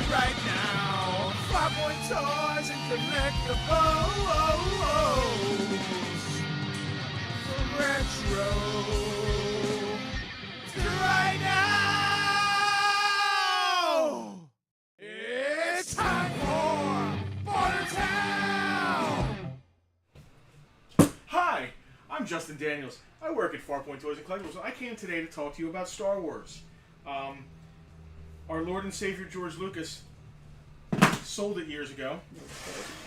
right now. Farpoint toys and collectibles. Retro. Right now. It's time for Bartertown. Hi, I'm Justin Daniels. I work at Farpoint Toys and Collectibles, and I came today to talk to you about Star Wars. Our Lord and Savior George Lucas sold it years ago,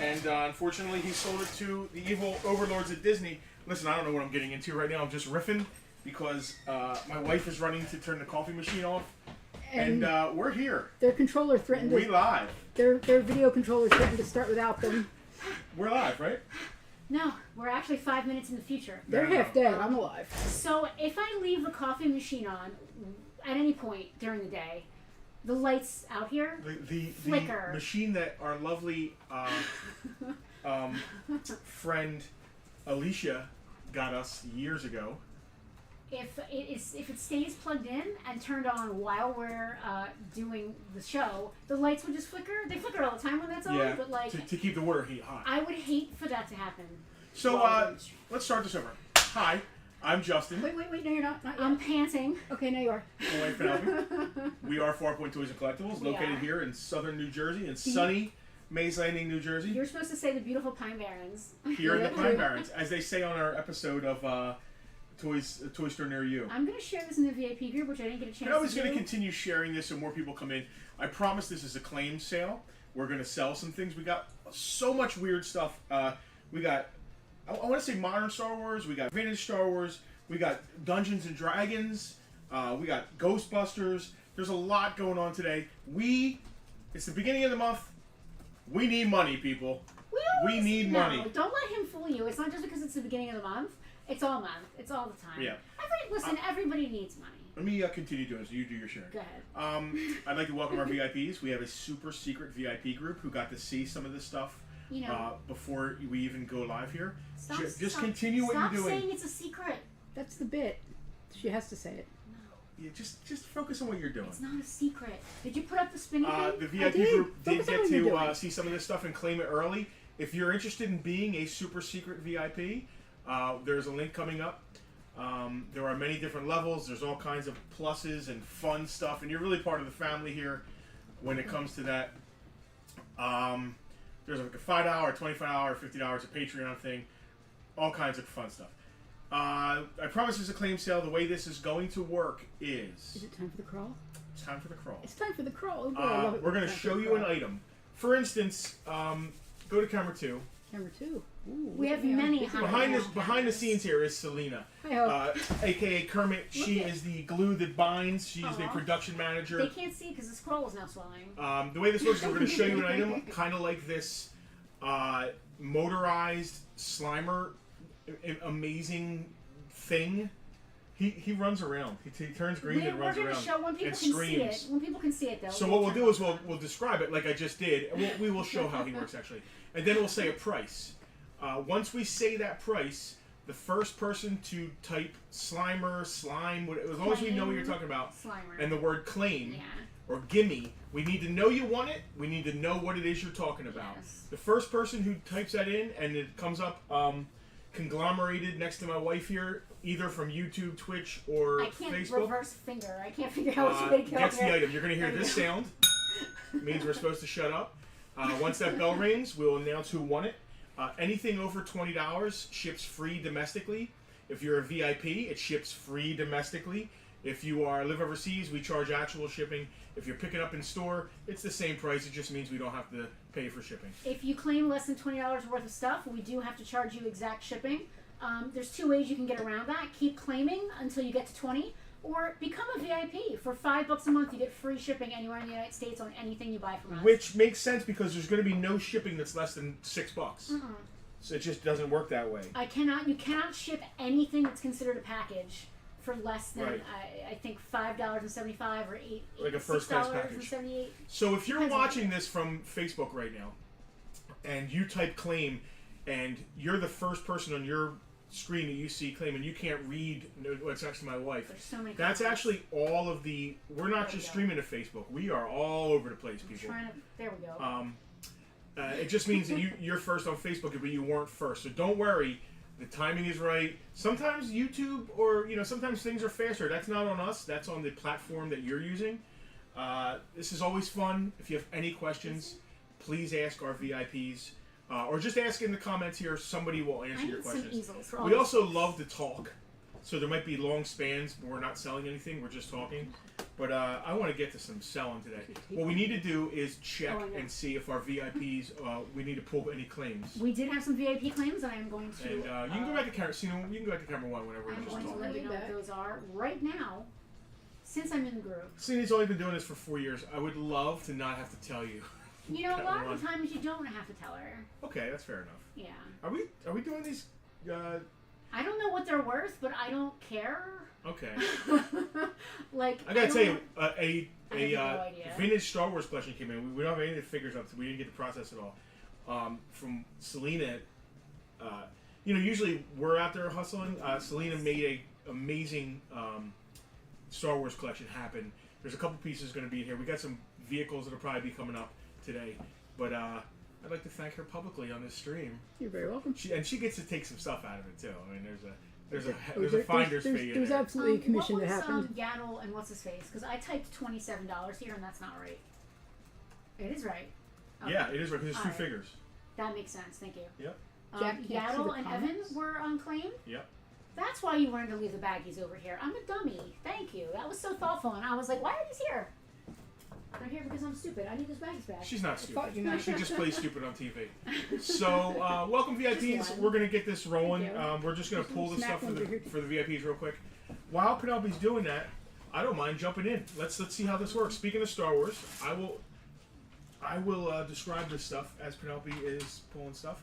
and unfortunately he sold it to the evil overlords at Disney. Listen, I don't know what I'm getting into right now. I'm just riffing because my wife is running to turn the coffee machine off, and we're here. Their controller threatened. We live. Their video controller threatened to start without them. We're live, right? No, we're actually 5 minutes in the future. They're half dead. I'm alive. So if I leave the coffee machine on at any point during the day, the lights out here flicker. The machine that our lovely friend Alicia got us years ago. If it stays plugged in and turned on while we're doing the show, the lights would just flicker. They flicker all the time when that's on, but like to keep the water heat hot. I would hate for that to happen. So let's start this over. Hi, I'm Justin. Wait, no you're not. Not yet. I'm panting. Okay, now you are. My wife Penelope. We are Farpoint Toys and Collectibles, located here in southern New Jersey, in sunny Mays Landing, New Jersey. You're supposed to say the beautiful Pine Barrens. Here in the Pine Barrens, as they say on our episode of Toy Store Near You. I'm going to share this in the VIP group, which I didn't get a chance to do. I was going to continue sharing this so more people come in. I promise this is a claim sale. We're going to sell some things. We got so much weird stuff. We got, I want to say modern Star Wars. We got vintage Star Wars. We got Dungeons and Dragons. We got Ghostbusters. There's a lot going on today. It's the beginning of the month. We need money, people. We need money. Don't let him fool you. It's not just because it's the beginning of the month. It's all month. It's all the time. Yeah. Everybody needs money. Let me continue doing this. You do your share. Go ahead. I'd like to welcome our VIPs. We have a super secret VIP group who got to see some of this stuff before we even go live here. Just continue what you're doing. Stop saying it's a secret. That's the bit. She has to say it. Yeah, just focus on what you're doing. It's not a secret. Did you put up the spinning thing? The VIP group did get to see some of this stuff and claim it early. If you're interested in being a super secret VIP, there's a link coming up. There are many different levels. There's all kinds of pluses and fun stuff, and you're really part of the family here when it comes to that. There's like a $5, $25, $50 a Patreon thing, all kinds of fun stuff. I promise it's a claim sale. The way this is going to work is... Is it time for the crawl? It's time for the crawl. It's time for the crawl. Oh, we're going to show you an item. For instance, go to camera 2. Camera 2. Ooh, we have many behind the scenes here is Selena, aka Kermit. She is the glue that binds. She is the production manager. They can't see because the scroll is now swelling. The way this works is we're going to show you an item kind of like this motorized Slimer, amazing thing. He runs around. He turns green and runs around show when people and can screams. See it. When people can see it, though. So what we'll do is we'll describe it like I just did. We will show how he works actually, and then we'll say a price. Once we say that price, the first person to type Slimer, slime, as long as we know what you're talking about, Slimer. And the word claim or gimme, we need to know you want it. We need to know what it is you're talking about. Yes. The first person who types that in and it comes up conglomerated next to my wife here, either from YouTube, Twitch, or I can't Facebook. Reverse finger. I can't figure out which way to go. Gets the item. You're going to hear this sound. It means we're supposed to shut up. Once that bell rings, we'll announce who won it. Anything over $20 ships free domestically. If you're a VIP, it ships free domestically. If you live overseas, we charge actual shipping. If you're picking up in store, it's the same price. It just means we don't have to pay for shipping. If you claim less than $20 worth of stuff, we do have to charge you exact shipping. There's 2 ways you can get around that. Keep claiming until you get to 20, or become a VIP. For $5 a month, you get free shipping anywhere in the United States on anything you buy from us. Which makes sense because there's going to be no shipping that's less than $6. So it just doesn't work that way. You cannot ship anything that's considered a package for less than I think $5.75 or $8. Like a first class package. So if you're watching this from Facebook right now, and you type claim, and you're the first person on your screen that you see claiming you can't read what's next to my wife. There's so many. That's comments. actually all of the. We're not There just we go. streaming to Facebook. We are all over the place, people. There we go. It just means that you're first on Facebook, but you weren't first. So don't worry. The timing is right. Sometimes YouTube or sometimes things are faster. That's not on us. That's on the platform that you're using. This is always fun. If you have any questions, please ask our VIPs. Or just ask in the comments here. Somebody will answer your questions. Some easels for all We this. also love to talk. So there might be long spans, but we're not selling anything. We're just talking. But I want to get to some selling today. What we need to do is check Oh, I know. and see if our VIPs, we need to pull any claims. We did have some VIP claims, and I am going to. And you can go back to camera. You can go back to camera 1 whenever we're I'm just going to talking. let you know what those are right now, since I'm in the group. Celine's only been doing this for 4 years. I would love to not have to tell you. You know, a That lot one. of times you don't have to tell her. Okay, that's fair enough. Yeah. Are we doing these? I don't know what they're worth, but I don't care. Okay. Like I gotta tell you, I have no idea. vintage Star Wars collection came in. We don't have any of the figures up, so we didn't get to process it all. From Selena, usually we're out there hustling. Selena made a amazing Star Wars collection happen. There's a couple pieces going to be in here. We got some vehicles that'll probably be coming up today, but I'd like to thank her publicly on this stream. You're very welcome. She gets to take some stuff out of it too. I mean, there's a finder's fee in There's there. absolutely a commission what that was, happened. Yaddle and what's his face? Because I typed $27 here, and that's not right. It is right. Okay. Yeah, it is right because it's two Alright. figures. That makes sense. Thank you. Yep. Jack can't see Yaddle the and comments? Evan were on claim. Yep. That's why you wanted to leave the baggies over here. I'm a dummy. Thank you. That was so thoughtful. And I was like, why are these here? They're here because I'm stupid. I need those baggies back. She's not thought stupid. you might. She just plays stupid on TV. So, welcome VIPs. Just one. We're gonna get this rolling. Thank you. We're just gonna Just pull one this stuff snack over here. for the VIPs real quick. While Penelope's doing that, I don't mind jumping in. Let's see how this works. Speaking of Star Wars, I will describe this stuff as Penelope is pulling stuff.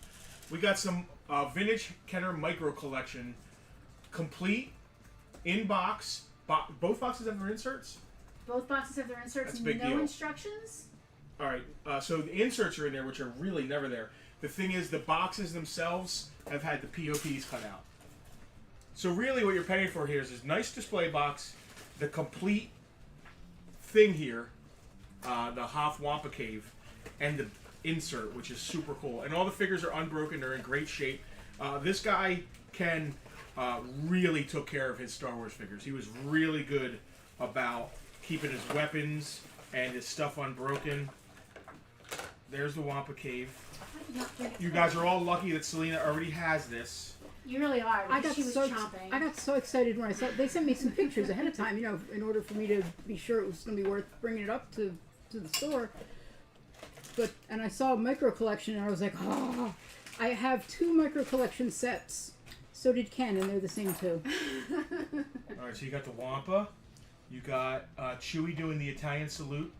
We got some vintage Kenner micro collection, complete in box. Both boxes have their inserts. Both boxes have their inserts. That's a big no deal. instructions. All right, so the inserts are in there, which are really never there. The thing is, the boxes themselves have had the POPs cut out. So really what you're paying for here is this nice display box, the complete thing here, the Hoth Wampa Cave, and the insert, which is super cool. And all the figures are unbroken. They're in great shape. This guy, Ken, really took care of his Star Wars figures. He was really good about keeping his weapons and his stuff unbroken. There's the Wampa Cave. I did not get it. You guys are all lucky that Selena already has this. You really are. I Because got she was so chomping. I got so excited when I saw. They sent me some pictures ahead of time, in order for me to be sure it was going to be worth bringing it up to the store. And I saw a micro collection, and I was like, oh, I have 2 micro collection sets. So did Ken, and they're the same too. All right, so you got the Wampa. You got Chewie doing the Italian salute.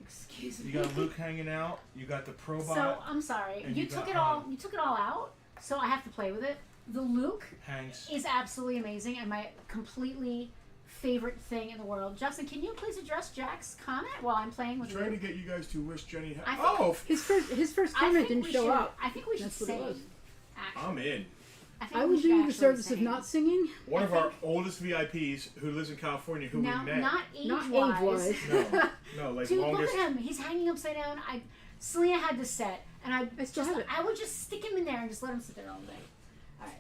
Excuse me. You got Luke hanging out. You got the Probot. So I'm sorry. And You you took got it all. Han. You took it all out. So I have to play with it. The Luke Hanks. is absolutely amazing and my completely favorite thing in the world. Justin, can you please address Jack's comment while I'm playing with Trying to Luke? get you guys to wish Jenny. I think- Oh, His first I comment think didn't we show should- up. I think we should That's what it sing. was. Actually, I'm in. think I we will should do you the actually service of sing. not singing. One I of our think- oldest VIPs who lives in California, who Now, we met. not Not age-wise. age-wise. No, like Dude, longest. look at him. He's hanging upside down. Selena had this set, and I still have it. I would just stick him in there and just let him sit there all day. All right.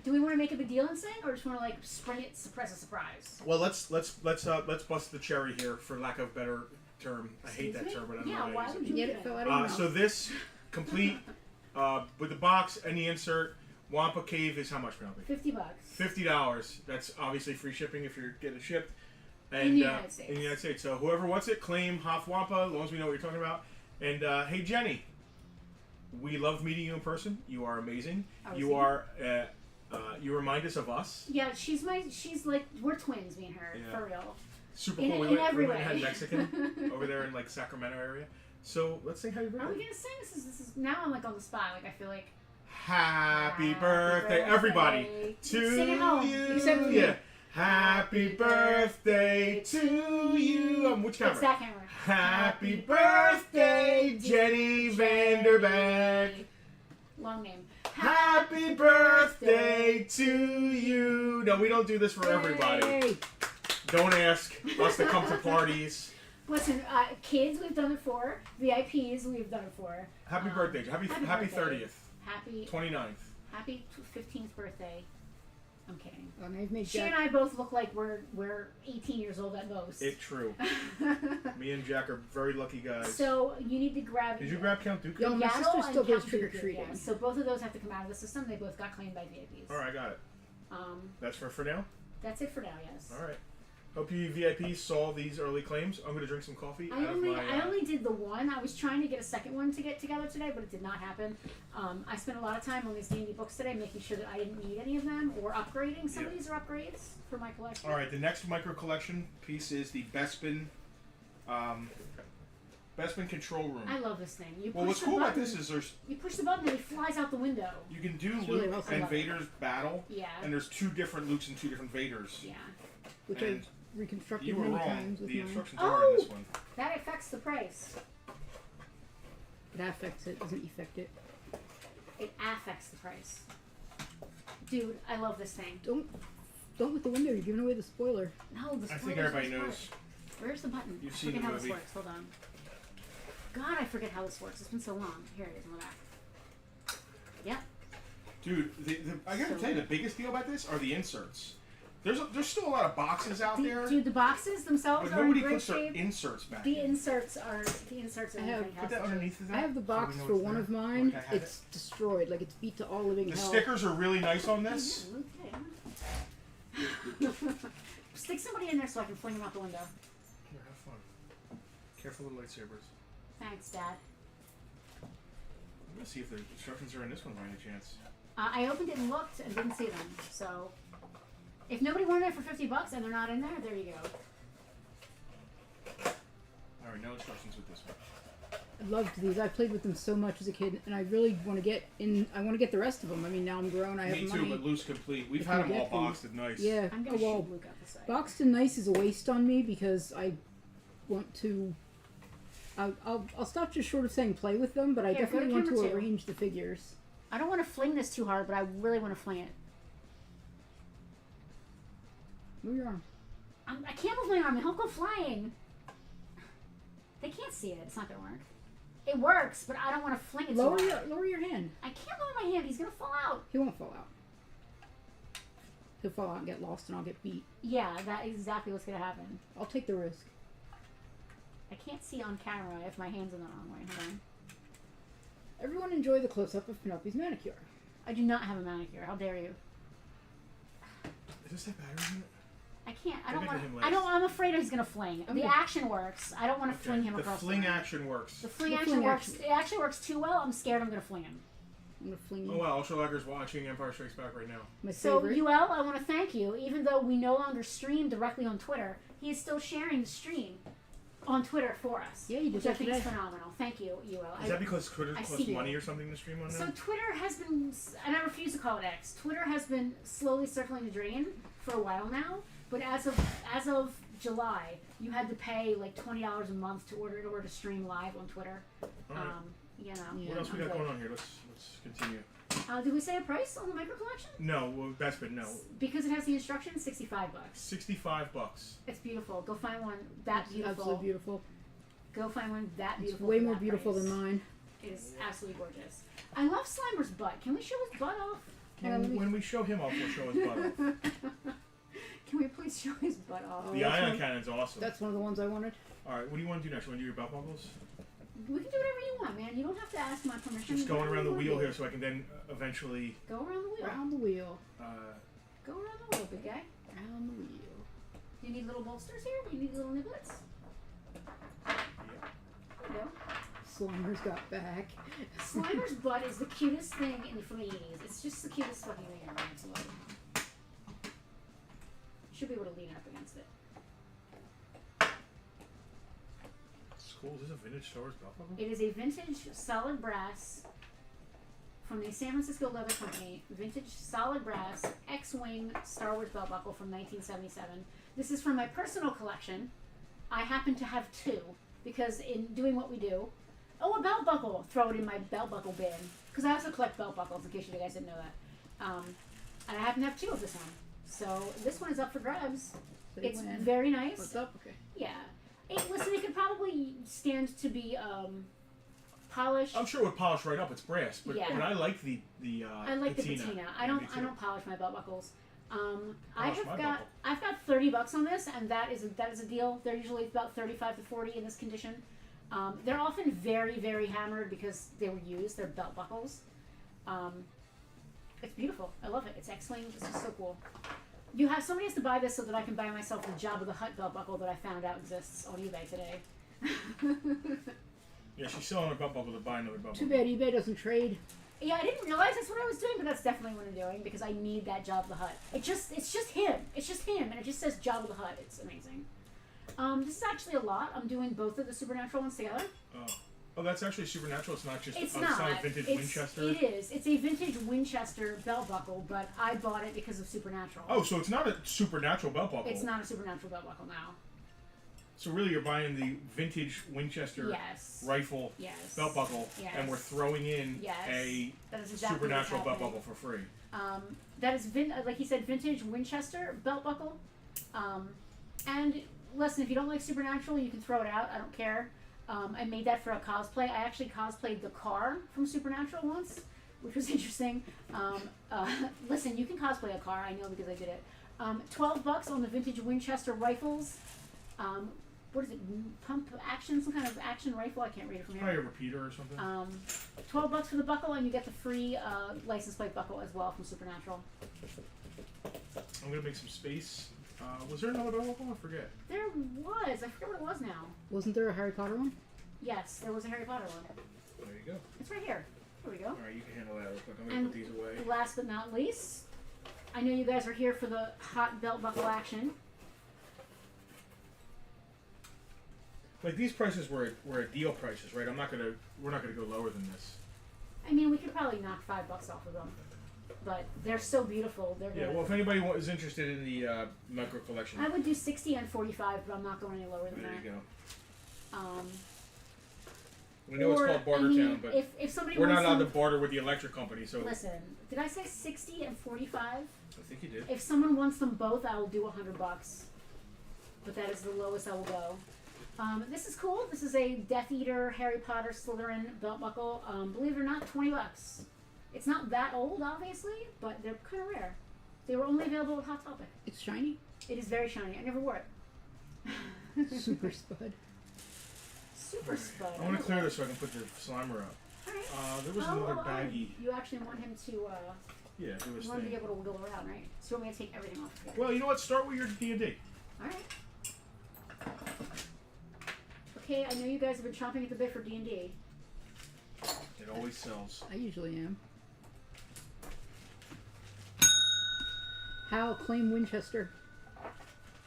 Do we want to make a big deal and sing, or just want to spring it, suppress a surprise? Well, let's bust the cherry here, for lack of a better term. I hate that Excuse me? term, but I don't Yeah, know how why to use would it. you Yet do it that? fell out of your mouth. So this complete with the box and the insert Wampa Cave is how much, Penelope? $50. $50. That's obviously free shipping if you're getting it shipped. And, In the United States. In the United States. So whoever wants it, claim Hoth Wampa, as long as we know what you're talking about. And hey, Jenny, we love meeting you in person. You are amazing. I was You here. are. You remind us of us. Yeah, she's like, we're twins, me and her, Yeah. for real. Super In- cool. in We every went and had way. Mexican over there in Sacramento area. So let's sing happy Are birthday. we gonna sing? This is now I'm on the spot. I feel like Happy birthday, everybody, to Sing it home. you. Except for me. Yeah. Happy birthday to you. Which camera? It's that camera. Happy birthday, Jenny Vanderbeck. Long name. Happy birthday to you. No, we don't do this for everybody. Yay. Don't ask us to come to parties. Listen, kids, we've done it for. VIPs, we've done it for. Happy birthday. Happy birthday. 30th. Happy 29th. Happy 15th birthday. I'm kidding. I've made She Jack. and I both look like we're 18 years old at most. It's true. Me and Jack are very lucky guys. So you need to grab. Did you grab Count Dooku? Yo, my Yaddle sister and still goes Count trick-or-treating. Dooku, yeah. So both of those have to come out of the system. They both got claimed by VIPs. All right, I got it. That's for now? That's it for now. Yes. All right. Hope you VIPs saw these early claims. I'm going to drink some coffee. I only did the one. I was trying to get a second one to get together today, but it did not happen. I spent a lot of time on these D&D books today, making sure that I didn't need any of them or upgrading. Some of these are upgrades for my collection. All right, the next micro collection piece is the Bespin control room. I love this thing. You Well, push what's the cool about button, this is you push the button and he flies out the window. you can do It's really Luke awesome. and Vader's battle, Yeah. and there's 2 different Lukes and 2 different Vaders. Yeah. Which And I've reconstructed you were many wrong. times with The mine. instructions are in this one. That affects the price. It affects it, doesn't affect it. It affects the price. Dude, I love this thing. Don't with the window. You're giving away the spoiler. No, the I think spoiler's everybody the knows. spoiler. Where's the button? You've I seen forget the how movie. this works. Hold on. God, I forget how this works. It's been so long. Here it is in the back. Yep. Dude, I gotta So tell you, the biggest deal about this are the inserts. There's still a lot of boxes out there, Dude, the boxes themselves but are in nobody great puts their shape. inserts back The in. inserts are I have- in Put that fantastic shape. underneath of that. I have the so box we know for it's one there. of mine. Like I had It's destroyed. Like it's beat to all living The hell. stickers are really nice on this. Okay. Stick somebody in there so I can fling them out the window. Here, have fun. Careful with the lightsabers. Thanks, Dad. I'm gonna see if the instructions are in this one by any chance. I opened it and looked and didn't see them. So, if nobody wanted it for $50 and they're not in there you go. All right, no instructions with this one. I loved these. I played with them so much as a kid, and I really want to get in. I want to get the rest of them. I mean, now I'm grown. I have Me money. too, but loose complete. We've If had you them all get them. boxed and nice. Yeah. I'm gonna Oh, well, shoot Luke out the side. boxed and nice is a waste on me because I want to. I'll stop just short of saying play with them, but I Here, go to definitely want to camera two. arrange the figures. I don't want to fling this too hard, but I really want to fling it. Move your arm. I can't move my arm. He'll go flying. They can't see it. It's not gonna work. It works, but I don't want to fling it too Lower hard. lower your hand. I can't lower my hand. He's gonna fall out. He won't fall out. He'll fall out and get lost, and I'll get beat. Yeah, that is exactly what's gonna happen. I'll take the risk. I can't see on camera if my hand's in the wrong way. Hold on. Everyone enjoy the close-up of Penelope's manicure. I do not have a manicure. How dare you? Is this that battery in it? I can't. I We'll don't get want. to him I don't. last. I'm afraid he's gonna fling. I'm The gonna- action works. I don't want to fling him The across fling the room. action works. The fling The action fling works. action. It actually works too well. I'm scared I'm gonna fling him. I'm gonna fling Oh you. wow, Ultralagger's watching Empire Strikes Back right now. My So favorite. UL, I want to thank you. Even though we no longer stream directly on Twitter, he is still sharing the stream on Twitter for us. Yeah, you did which I that think is today. phenomenal. Thank you, UL. Is that because Twitter I costs see money it. or something to stream on now? So Twitter has been, and I refuse to call it X. Twitter has been slowly circling the drain for a while now. But as of July, you had to pay like $20 a month in order to stream live on Twitter. All right. You know. Yeah. What else we I'm got good. going on here? Let's continue. Did we say a price on the micro collection? No, well, Bespin, no. Because it has the instructions, $65. $65. It's beautiful. Go find one that It's beautiful. absolutely beautiful. Go find one that It's beautiful. way for more that beautiful price. than mine. It is absolutely gorgeous. I love Slimer's butt. Can we show his butt off? When we show him off, we'll show his butt off. Can we please show his butt off? Oh, The that's ion one- cannon's awesome. That's one of the ones I wanted. Alright, what do you want to do next? You want to do your belt buckles? We can do whatever you want, man. You don't have to ask my permission. Just going Whatever around the you wanna wheel do. here so I can then eventually... Go around the wheel. Round the wheel. Go around the wheel, big guy. Round the wheel. Do you need little bolsters here? Do you need little niblets? Yeah. There you go. Slimer's got back. Slimer's butt is the cutest thing in fleas. It's just the cutest fucking thing ever. Absolutely. Should be able to lean up against it. It's cool. Is this a vintage Star Wars belt buckle? It is a vintage solid brass from the San Francisco Leather Company. Vintage solid brass X-Wing Star Wars belt buckle from 1977. This is from my personal collection. I happen to have two because in doing what we do, oh, a belt buckle. Throw it in my belt buckle bin. because I also collect belt buckles, in case you guys didn't know that. And I happen to have 2 of this one. So this one is up for grabs. Say It's when. very nice. What's up? Okay. Yeah. Listen, it could probably stand to be polished. I'm sure it would polish right up. It's brass, but, Yeah. but I like the I like patina. the patina. Yeah, me too. I don't polish my belt buckles. Polish my buckle. I've got $30 on this, and that is a deal. They're usually about 35 to 40 in this condition. They're often very, very hammered because they were used. They're belt buckles. It's beautiful. I love it. It's X-Wing. It's just so cool. Somebody has to buy this so that I can buy myself the Jabba the Hutt belt buckle that I found out exists on eBay today. Yeah, she's selling a belt buckle to buy another belt Too buckle. bad eBay doesn't trade. Yeah, I didn't realize that's what I was doing, but that's definitely what I'm doing because I need that Jabba the Hutt. It's just him. It's just him, and it just says Jabba the Hutt. It's amazing. This is actually a lot. I'm doing both of the Supernatural ones together. Oh, that's actually Supernatural. It's not just. It's It's not. not a vintage Winchester. It is. It's a vintage Winchester belt buckle, but I bought it because of Supernatural. Oh, so it's not a Supernatural belt buckle. It's not a Supernatural belt buckle now. So really, you're buying the vintage Winchester Yes. rifle Yes. belt buckle, Yes. and we're throwing in Yes. a That is exactly Supernatural what's belt happening. buckle for free. That is, like he said, vintage Winchester belt buckle. And listen, if you don't like Supernatural, you can throw it out. I don't care. I made that for a cosplay. I actually cosplayed the car from Supernatural once, which was interesting. Listen, you can cosplay a car. I know because I did it. $12 on the vintage Winchester rifles. What is it? Pump action? Some kind of action rifle? I can't read it from here. Probably a repeater or something. $12 for the buckle, and you get the free license plate buckle as well from Supernatural. I'm gonna make some space. Was there another belt buckle? I forget. There was. I forget what it was now. Wasn't there a Harry Potter one? Yes, there was a Harry Potter one. There you go. It's right here. There we go. All right, you can handle that real quick. I'm gonna And put these away. last but not least, I know you guys are here for the hot belt buckle action. Like these prices were at deal prices, right? We're not gonna go lower than this. I mean, we could probably knock $5 off of them, but they're so beautiful. They're Yeah. good. Well, if anybody is interested in the micro collection, I would do 60 and 45, but I'm not going any lower than there that. you go. Um, We know it's called Bartertown, but if somebody we're not wants allowed to some, barter with the electric company. So listen, did I say 60 and 45? I think you did. If someone wants them both, I will do $100. But that is the lowest I will go. This is cool. This is a Death Eater Harry Potter Slytherin belt buckle. Believe it or not, $20. It's not that old, obviously, but they're kind of rare. They were only available at Hot Topic. It's shiny. It is very shiny. I never wore it. Super spud. Super spud. I want to clear this so I can put the Slimer up. Alright. There was another baggie. You actually want him to, Yeah, there was you want to be thing. able to wiggle around, right? So you want me to take everything off of here? Well, you know what? Start with your D&D. Alright. Okay, I know you guys have been chomping at the bit for D&D. It always sells. I usually am. Hal, claim Winchester.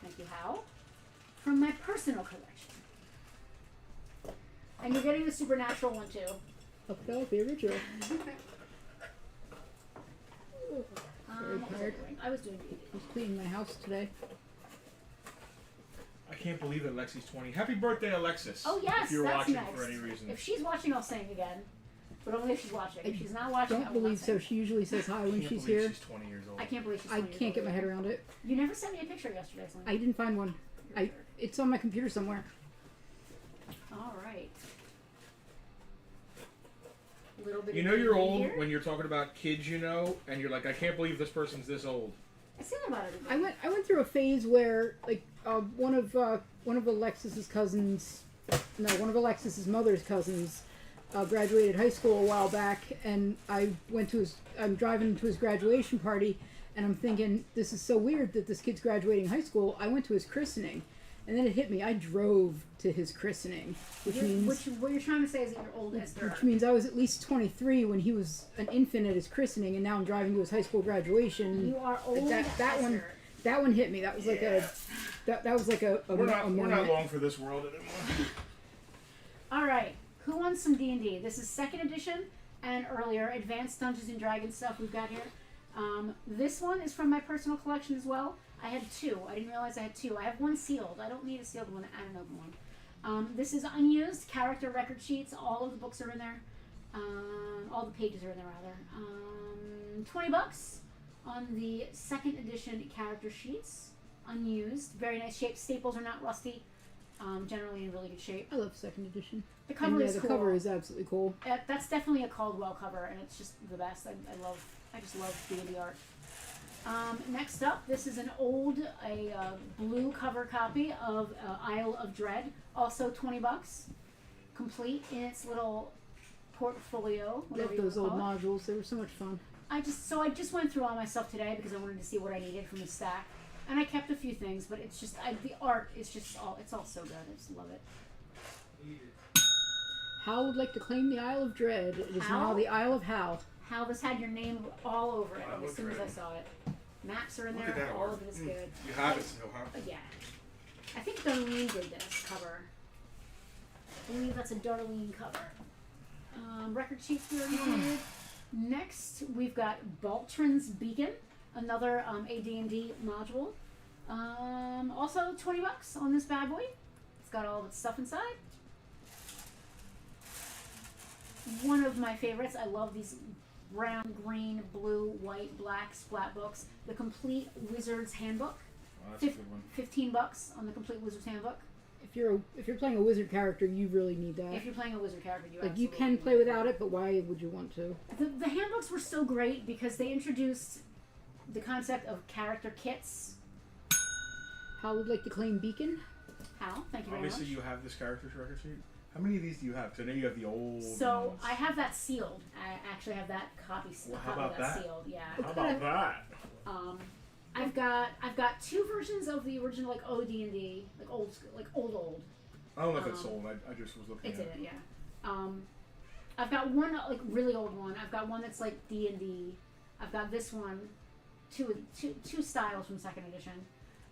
Thank you, Hal. From my personal collection. And you're getting the Supernatural one, too. Up the original. Very What was I tired. doing? I was doing D&D. I was cleaning my house today. I can't believe that Lexi's 20. Happy birthday, Alexis. Oh, yes, If you're that's watching next. for any reason. If she's watching, I'll sing again. But only if she's watching. If she's not watching, I Don't will believe not so. sing. She usually says hi I when can't she's believe here. She's 20 years old. I can't believe she's I 20 years can't get old. my head around it. You never sent me a picture yesterday, Selena. I didn't find one. It's on my computer somewhere. All right. Little bit. You of know you're D&D old here. when you're talking about kids you know, and you're like, I can't believe this person's this old. I say that about everybody. I went through a phase where one of Alexis's cousins, no, one of Alexis's mother's cousins, graduated high school a while back, and I'm driving to his graduation party, and I'm thinking, this is so weird that this kid's graduating high school. I went to his christening, and then it hit me. I drove to his christening, which means what you're trying to say is that you're old as dirt. which means I was at least 23 when he was an infant at his christening, and now I'm driving to his high school graduation. You are old That as one, dirt. that one hit me. That was like that was like a We're not moment. long for this world anymore. All right. Who wants some D&D? This is 2nd edition and earlier advanced Dungeons and Dragons stuff we've got here. This one is from my personal collection as well. I had 2. I didn't realize I had 2. I have one sealed. I don't need a sealed one and an open one. This is unused character record sheets. All of the books are in there. All the pages are in there rather. $20 on the second edition character sheets, unused, very nice shape. Staples are not rusty. Generally in really good shape. I love second edition. The cover is the cool. cover is absolutely cool. That's definitely a Caldwell cover, and it's just the best. I just love the art. Next up, this is a blue cover copy of Isle of Dread, also $20, complete in its little portfolio. I love those old modules. They were so much fun. I just went through all my stuff today because I wanted to see what I needed from the stack, and I kept a few things, but it's just the art is just it's all so good. I just love it. Hal would like to claim the Isle of Dread. It is now the Isle of Hal. Hal, this had your name all over it as soon as I saw it. Maps are in Look at there. that All art. of it is good. You have it still, huh? Yeah. I think Darlene did this cover. I believe that's a Darlene cover. Record sheets we already did. Next, we've got Baltron's Beacon, another AD&D module. Also $20 on this bad boy. It's got all of its stuff inside. One of my favorites. I love these brown, green, blue, white, black splat books. The complete Wizard's Handbook. Oh, that's a good one. $15 on the complete Wizard's Handbook. If you're playing a wizard character, you really need that. If you're playing a wizard character, you like you absolutely can play need without it, but why would you want to? The handbooks were so great because they introduced the concept of character kits. Hal would like to claim Beacon. Hal, thank you very Obviously, much. you have this character's record sheet. How many of these do you have? Because I know you have the old. So ones. I have that sealed. I actually have that copy. Well, copy how about that? sealed? Yeah. How about that? I've got two versions of the original like OD&D, like old. I don't know if it's sold. I just was looking It's at in it. it, yeah. I've got one like really old one. I've got one that's like D&D. I've got this one, two styles from second edition,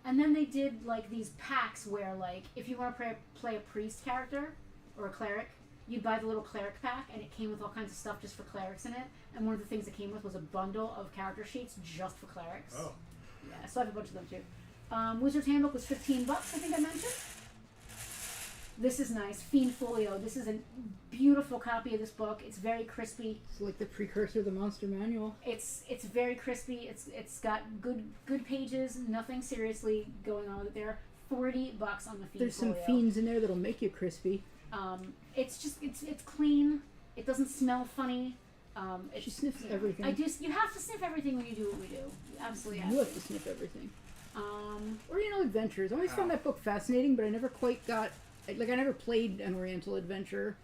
and then they did like these packs where like if you want to play a priest character or a cleric, you'd buy the little cleric pack, and it came with all kinds of stuff just for clerics in it. And one of the things it came with was a bundle of character sheets just for clerics. Oh. Yeah, so I have a bunch of them too. Wizard's Handbook was $15. I think I mentioned. This is nice. Fiend Folio. This is a beautiful copy of this book. It's very crispy. It's like the precursor of the Monster Manual. It's very crispy. It's got good pages. Nothing seriously going on with it there. $40 on the Fiend There's Folio. some fiends in there that'll make you crispy. It's clean. It doesn't smell funny. She sniffs everything. You have to sniff everything when you do what we do. You absolutely have You to. have to sniff everything. Or adventures. I always found that book fascinating, but I never quite got. I never played an Oriental adventure.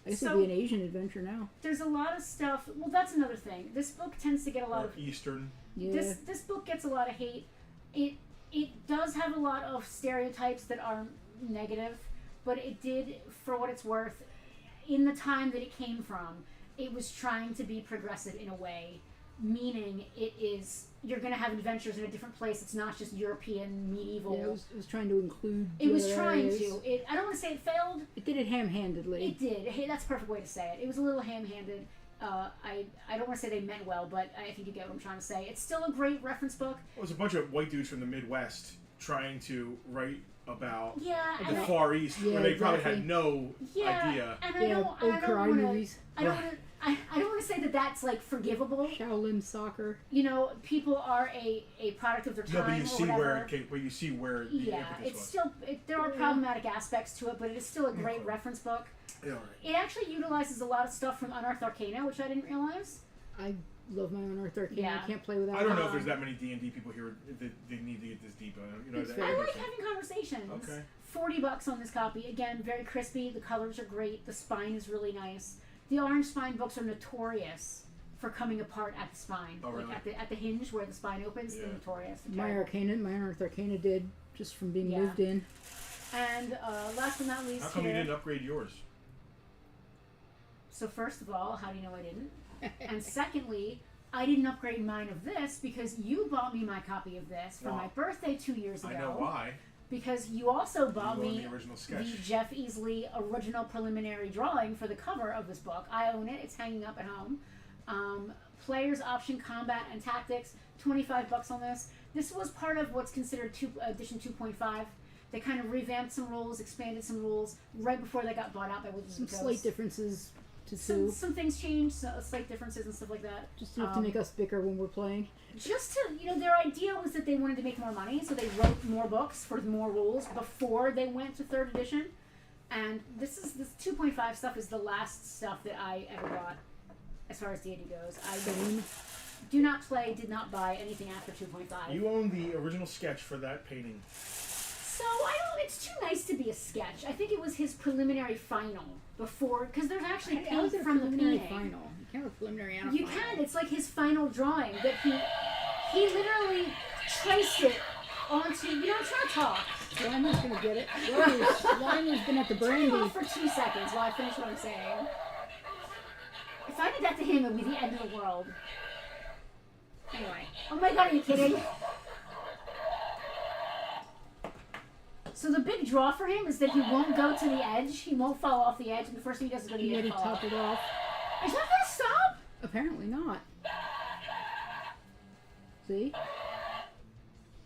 I guess it'd be an Asian adventure now. There's a lot of stuff. Well, that's another thing. This book tends to get a lot of Eastern. Yeah. This book gets a lot of hate. It does have a lot of stereotypes that are negative, but it did, for what it's worth, in the time that it came from, it was trying to be progressive in a way, meaning you're going to have adventures in a different place. It's not just European medieval. Yeah, it was trying to include. It was other trying areas. to. I don't want to say it failed. It did it ham-handedly. It did. Hey, that's a perfect way to say it. It was a little ham-handed. I don't want to say they meant well, but I think you get what I'm trying to say. It's still a great reference book. It was a bunch of white dudes from the Midwest trying to write about Yeah, the Far East, where they probably exactly. had no idea. And old karate movies. I don't want to say that that's like forgivable. Shaolin soccer. People are a product of their No, time but you or see whatever. where it came, but you see where the Yeah, impetus it's was. still there are problematic aspects to it, but it is still a great reference book. Yeah, right. It actually utilizes a lot of stuff from Unearthed Arcana, which I didn't realize. I love my Unearthed Arcana. Yeah. I can't play without I don't it. know if there's that many D&D people here that they need to get this deep. It's that fair. I like interesting. having conversations. Okay. $40 on this copy. Again, very crispy. The colors are great. The spine is really nice. The orange spine books are notorious for coming apart at the spine. Oh, really? Like at the hinge where the spine opens, they're notorious. They're My terrible. my Unearthed Arcana did, just from being Yeah. lived in. And last but not least How come here. you didn't upgrade yours? So first of all, how do you know I didn't? And secondly, I didn't upgrade mine of this because you bought me my copy of this for Wow. my birthday 2 years ago. I know why. Because you also bought You own me the original sketch. the Jeff Easley original preliminary drawing for the cover of this book. I own it. It's hanging up at home. Players option combat and tactics. $25 on this. This was part of what's considered edition 2.5. They kind of revamped some rules, expanded some rules right before they got bought out by Wizards Some of the Coast. slight differences to some, 2. some things change, so slight differences and stuff like that. Just enough to make us bicker when we're playing. Just to, their idea was that they wanted to make more money, so they wrote more books for more rules before they went to 3rd edition. And this 2.5 stuff is the last stuff that I ever bought as far as D&D goes. I do not play, did not buy anything after 2.5. You own the original sketch for that painting. So it's too nice to be a sketch. I think it was his preliminary final before, because there's actually paint from the painting. Final. You can't have a preliminary and a You final. can. It's like his final drawing that he literally traced it onto. I'm trying to talk. Slimer's gonna get it. Slimer's been at the Turn brandy. it off for 2 seconds while I finish what I'm saying. If I did that to him, it would be the end of the world. Anyway. Oh my god, are you kidding? So the big draw for him is that he won't go to the edge. He won't fall off the edge, and the first thing he does is go to the edge. He toppled off. Is that gonna stop? Apparently not. See?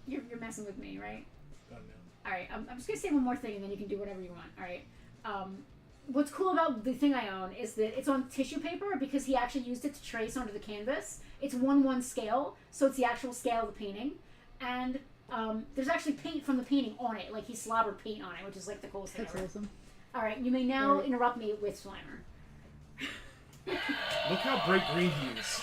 You're messing with me, right? Done now. Alright, I'm just gonna say one more thing and then you can do whatever you want, alright? What's cool about the thing I own is that it's on tissue paper because he actually used it to trace onto the canvas. It's 1:1 scale, so it's the actual scale of the painting. And there's actually paint from the painting on it, like he slobbered paint on it, which is like the coolest thing That's ever. awesome. Alright, you may now interrupt me with Slimer. Look how bright green he is.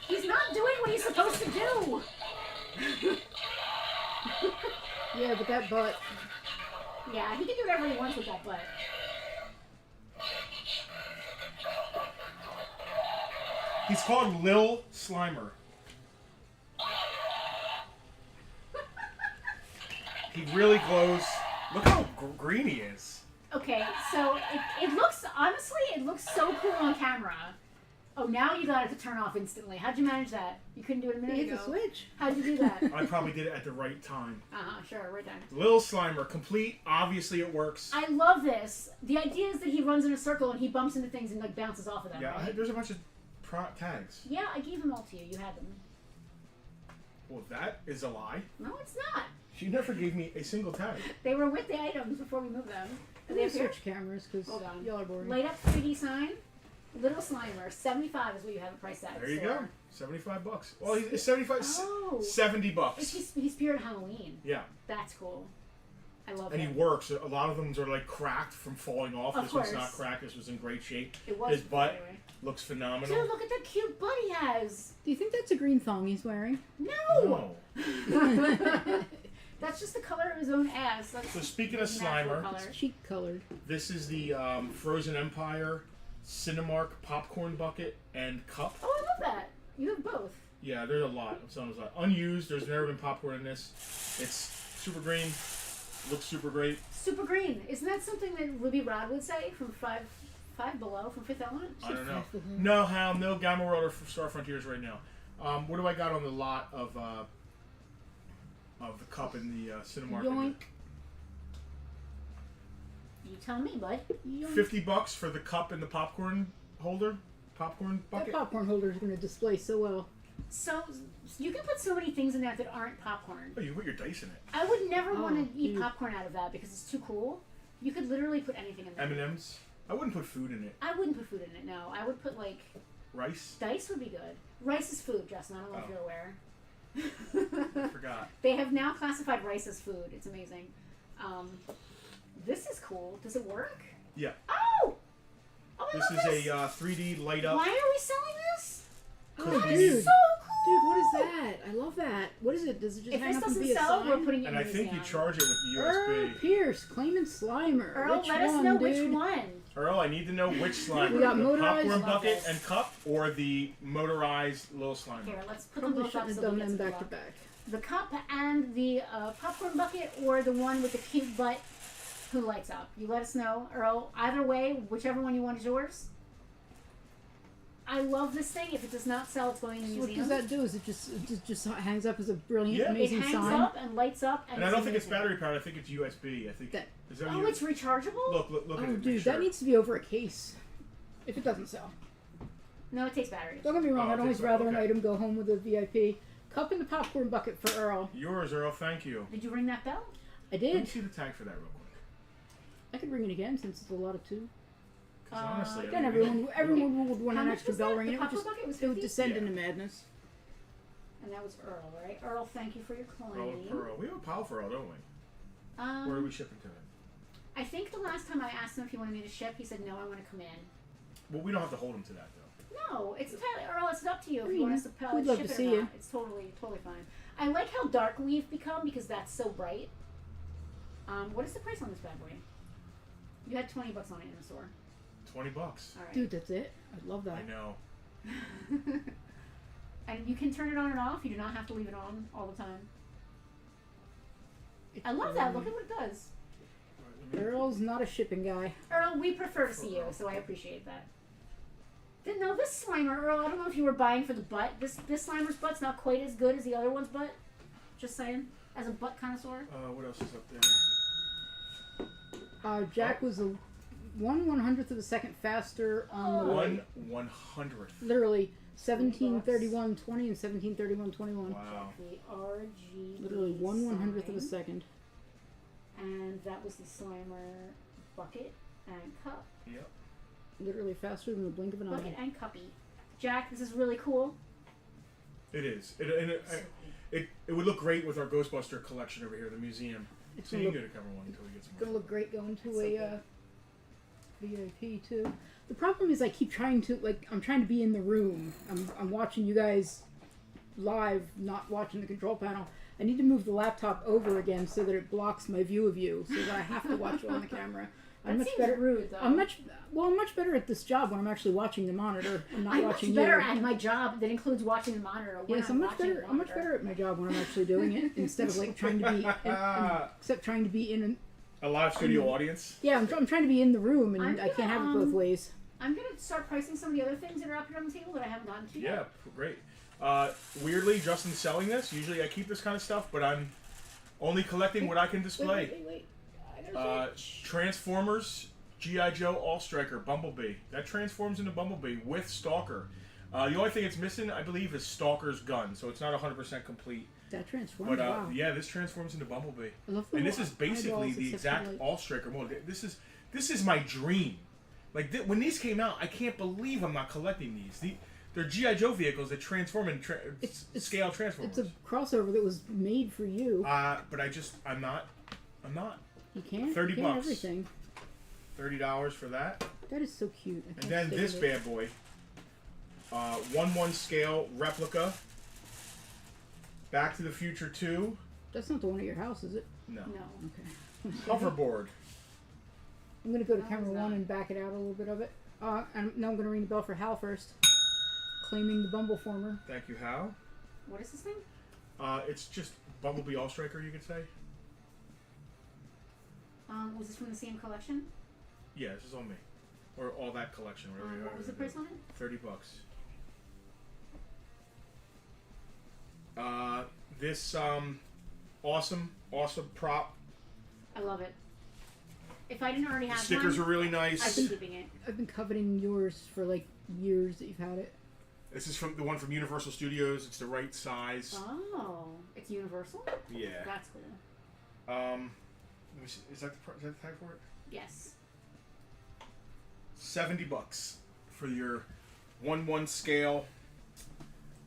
He's not doing what he's supposed to do! Yeah, but that butt. Yeah, he can do whatever he wants with that butt. He's called Lil Slimer. He really glows. Look how green he is. Okay, so it looks, honestly, it looks so cool on camera. Oh, now you got it to turn off instantly. How'd you manage that? You couldn't do it a minute Hit ago. the switch. How'd you do that? I probably did it at the right time. Sure, right there. Lil Slimer, complete. Obviously, it works. I love this. The idea is that he runs in a circle and he bumps into things and like bounces off of them, Yeah, right? there's a bunch of tags. Yeah, I gave them all to you. You had them. Well, that is a lie. No, it's not. You never gave me a single tag. They were with the items before we moved them. Are They they up here? switch cameras because Hold on. y'all are boring. Light up 3D sign. Little Slimer. 75 is what you have a price at. There you store. go. $75. Well, he's 75. Oh. $70. He's Spirit Halloween. Yeah. That's cool. I love And it. he works. A lot of them are like cracked from falling off. Of This one's course. not cracked. This was in great shape. It was His butt anyway. looks phenomenal. Dude, look at that cute butt he has. Do you think that's a green thong he's wearing? No. No. That's just the color of his own ass. That's So speaking of natural Slimer, color. Cheek colored. this is the Frozen Empire Cinemark popcorn bucket and cup. Oh, I love that. You have both. Yeah, there's a lot. There's a lot. Unused. There's never been popcorn in this. It's super green. Looks super great. Super green. Isn't that something that Ruby Rod would say from Five Below from Fifth Element? I don't know. Fifth Element. No, Hal. No Gamma World or Star Frontiers right now. What do I got on the lot of the cup and the Cinemark? Yoink. You tell me, bud. $50 for the cup and the popcorn holder, popcorn That bucket. popcorn holder is going to display so well. So you can put so many things in that that aren't popcorn. Oh, you put your dice in it. I would never want Oh, to eat dude. popcorn out of that because it's too cool. You could literally put anything in there. M&Ms. I wouldn't put food in it. I wouldn't put food in it. No, I would put like Rice. dice would be good. Rice is food, Justin. I don't know if Oh. you're aware. I forgot. They have now classified rice as food. It's amazing. This is cool. Does it work? Yeah. Oh! Oh, I This love is a 3D light up. Why are we selling this? Oh, That dude. is so cool! Dude, what is that? I love that. What is it? Does it just If hang this up and doesn't be a sell, sign? we're putting it And in I the think you museum. charge it with Earl USB. Pierce, Clayman Slimer. Earl, which let us one, know dude? which one. Earl, I need to know which Slimer. We got the motorized- popcorn Love bucket this. and cup or the motorized little Slimer. Here, let's put Probably them both up shouldn't so have we done get them some back to luck. back. The cup and the popcorn bucket, or the one with the cute butt who lights up. You let us know, Earl. Either way, whichever one you want is yours. I love this thing. If it does not sell, it's going in the So what museum. does that do? Is it just hangs up as a brilliant, Yeah. It amazing hangs sign? up and lights up, and And I don't think it's amazing. battery powered. I think it's USB. I think. That- Is that Oh, you? it's rechargeable? Look at Oh, it. make dude, sure. that needs to be over a case. If it doesn't sell. No, it takes batteries. Don't get me wrong, Oh, I'd always okay. rather an item go home with a VIP. Cup in the popcorn bucket for Earl. Yours, Earl. Thank you. Did you ring that bell? I Let me did. see the tag for that real quick. I could ring it again since it's a lot of two. 'Cause honestly, Then everyone would want How an much extra was bell that? ring. The It would popcorn bucket was it would 50? descend Yeah. into madness. And that was Earl, right? Earl, thank you for your Earl, claim. Pearl. We have a pile for Earl, don't we? Where are we shipping to him? I think the last time I asked him if he wanted me to ship, he said no, I want to come in. Well, we don't have to hold him to that, though. No, it's entirely Earl. It's up to you if you want us to We'd love ship to it see or you. not. It's totally fine. I like how dark we've become because that's so bright. What is the price on this bad boy? You had $20 on it in the store. $20. All right. Dude, that's it. I'd love that. I know. And you can turn it on and off. You do not have to leave it on all the time. I love that. Look at what it does. Earl's not a shipping guy. Earl, we prefer to see you, so I appreciate that. No, this Slimer, Earl, I don't know if you were buying for the butt. This Slimer's butt's not quite as good as the other one's butt. Just saying. As a butt connoisseur. What else is up there? Jack was a 1/100th of a second faster on the 1/100th. literally 17:31:20 and 17:31:21. Wow. The RG. Literally 1/100th of a second. And that was the Slimer bucket and cup. Yep. Literally faster than the blink of an Bucket eye. and cuppy. Jack, this is really cool. It is. It would look great with our Ghostbuster collection over here, the museum. It's So gonna you look, can go to cover one until we get some gonna more. look great going to That's a VIP too. The problem is I keep trying to I'm trying to be in the room. I'm watching you guys live, not watching the control panel. I need to move the laptop over again so that it blocks my view of you, so that I have to watch you on the camera. I'm That much seems better. rude, though. I'm much better at this job when I'm actually watching the monitor and not I'm watching much better you. at my job that includes watching the monitor. When Yes, I'm I'm much watching better. the I'm much monitor. better at my job when I'm actually doing it instead of trying to be, except trying to be in an. A live studio audience? Yeah, I'm trying to be in the room, and I'm I can't have it both ways. I'm gonna start pricing some of the other things that are up here on the table that I haven't gotten to Yeah, yet. great. Weirdly, Justin's selling this. Usually I keep this kind of stuff, but I'm only collecting what I can display. Wait. Transformers, G.I. Joe, All-Striker, Bumblebee. That transforms into Bumblebee with Stalker. The only thing it's missing, I believe, is Stalker's gun, so it's not 100% complete. That transforms. But Wow. yeah, this transforms into Bumblebee. I love the And this little is basically eyeballs the except exact for, like- All-Striker mode. This is my dream. Like, when these came out, I can't believe I'm not collecting these. They're G.I. Joe vehicles that transform in scale transformers. It's a crossover that was made for you. But I'm not. You can't. $30 you can't everything. $30 for that. That is so cute. I And can't then stand this it. bad boy. 1/1 scale replica. Back to the Future 2. That's not the one at your house, is it? No. No. Okay. Hoverboard. I'm gonna go to How camera is one that? and back it out a little bit of it. And now I'm gonna ring the bell for Hal first. Claiming the Bumbleformer. Thank you, Hal. What is this thing? It's just Bumblebee All Striker, you could say. Was this from the same collection? Yeah, this is on me. Or all that collection. Whatever What was the price on it? $30. This awesome prop. I love it. If I didn't already The have stickers are one, really I'd nice. be keeping it. I've been coveting yours for years that you've had it. This is from the one from Universal Studios. It's the right size. Oh, it's universal? Yeah. That's cool. Let me see. Is that the tag for it? Yes. $70 for your 1/1 scale.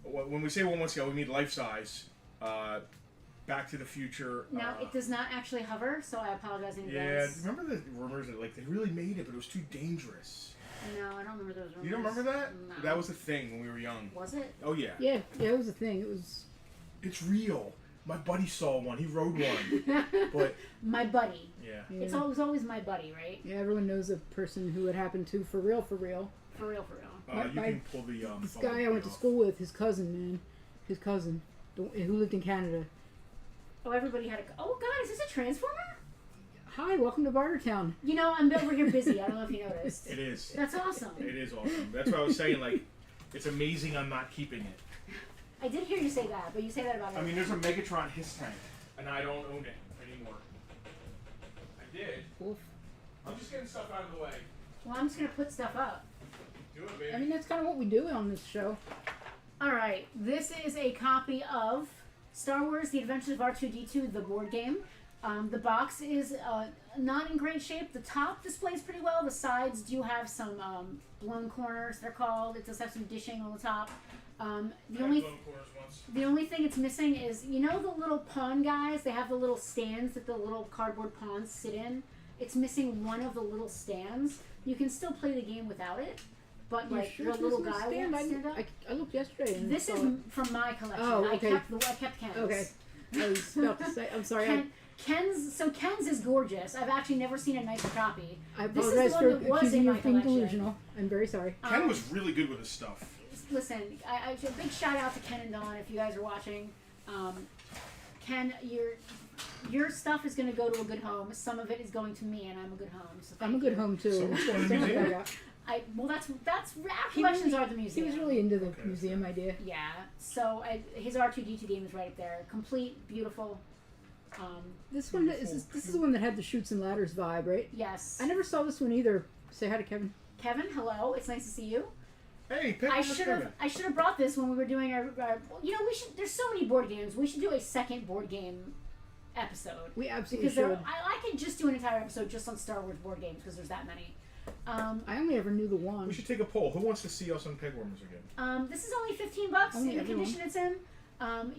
When we say 1/1 scale, we mean life size. Back to the Future. Now, it does not actually hover, so I apologize in Yeah, advance. remember the rumors that they really made it, but it was too dangerous. No, I don't remember those rumors. You don't remember that? No. That was a thing when we were young. Was it? Oh yeah. Yeah, it was a thing. It was. It's real. My buddy saw one. He rode one. But My buddy. yeah. Yeah. It's always my buddy, right? Yeah, everyone knows a person who it happened to for real. For real, for real. You can pull the This phone guy I went to off. school with, his cousin, who lived in Canada. Oh, everybody had a... Oh, God, is this a Transformer? Hi, welcome to Bartertown. You know, I'm over here busy. I don't know if you noticed. It is. That's awesome. It is awesome. That's what I was saying. Like, it's amazing I'm not keeping it. I did hear you say that, but you say that about I mean, everything. there's a Megatron His Tank, and I don't own it anymore. I did. Wolf. I'm just getting stuff out of the way. Well, I'm just going to put stuff up. Do it, baby. I mean, that's kind of what we do on this show. All right, this is a copy of Star Wars: The Adventures of R2-D2, the board game. The box is not in great shape. The top displays pretty well. The sides do have some blown corners, they're called. It does have some dishing on the top. The only thing it's missing is, you know the little pawn guys? They have the little stands that the little cardboard pawns sit in. It's missing one of the little stands. You can still play the game without it, but like sure the little guy won't stand up. I looked yesterday. And This is from my collection. Oh, okay. I kept Ken's. Okay. I was about to say. I'm sorry. Ken's is gorgeous. I've actually never seen a nicer copy. I This is apologize the for one that was accusing in you my of being collection. delusional. I'm very sorry. Ken was really good with his stuff. Listen, I a big shout out to Ken and Dawn if you guys are watching. Ken, your stuff is going to go to a good home. Some of it is going to me, and I'm a good home. So I'm a good home too. So what's going in the Some of museum? it I got. That's our collections are the He museum. was really into the museum idea. Yeah. So his R2D2 game is right up there. Complete, beautiful. This one this is the one that had the Chutes and Ladders vibe, right? Yes. I never saw this one either. Say hi to Kevin. Kevin, hello. It's nice to see you. Hey, pick I should have brought this when we were doing our we should. There's so many board games. We should do a second board game episode. We absolutely Because should. I could just do an entire episode just on Star Wars board games because there's that many. I only ever knew the one. We should take a poll. Who wants to see us on Pegwarmers again? This is only $15 Only in the everyone. condition it's in.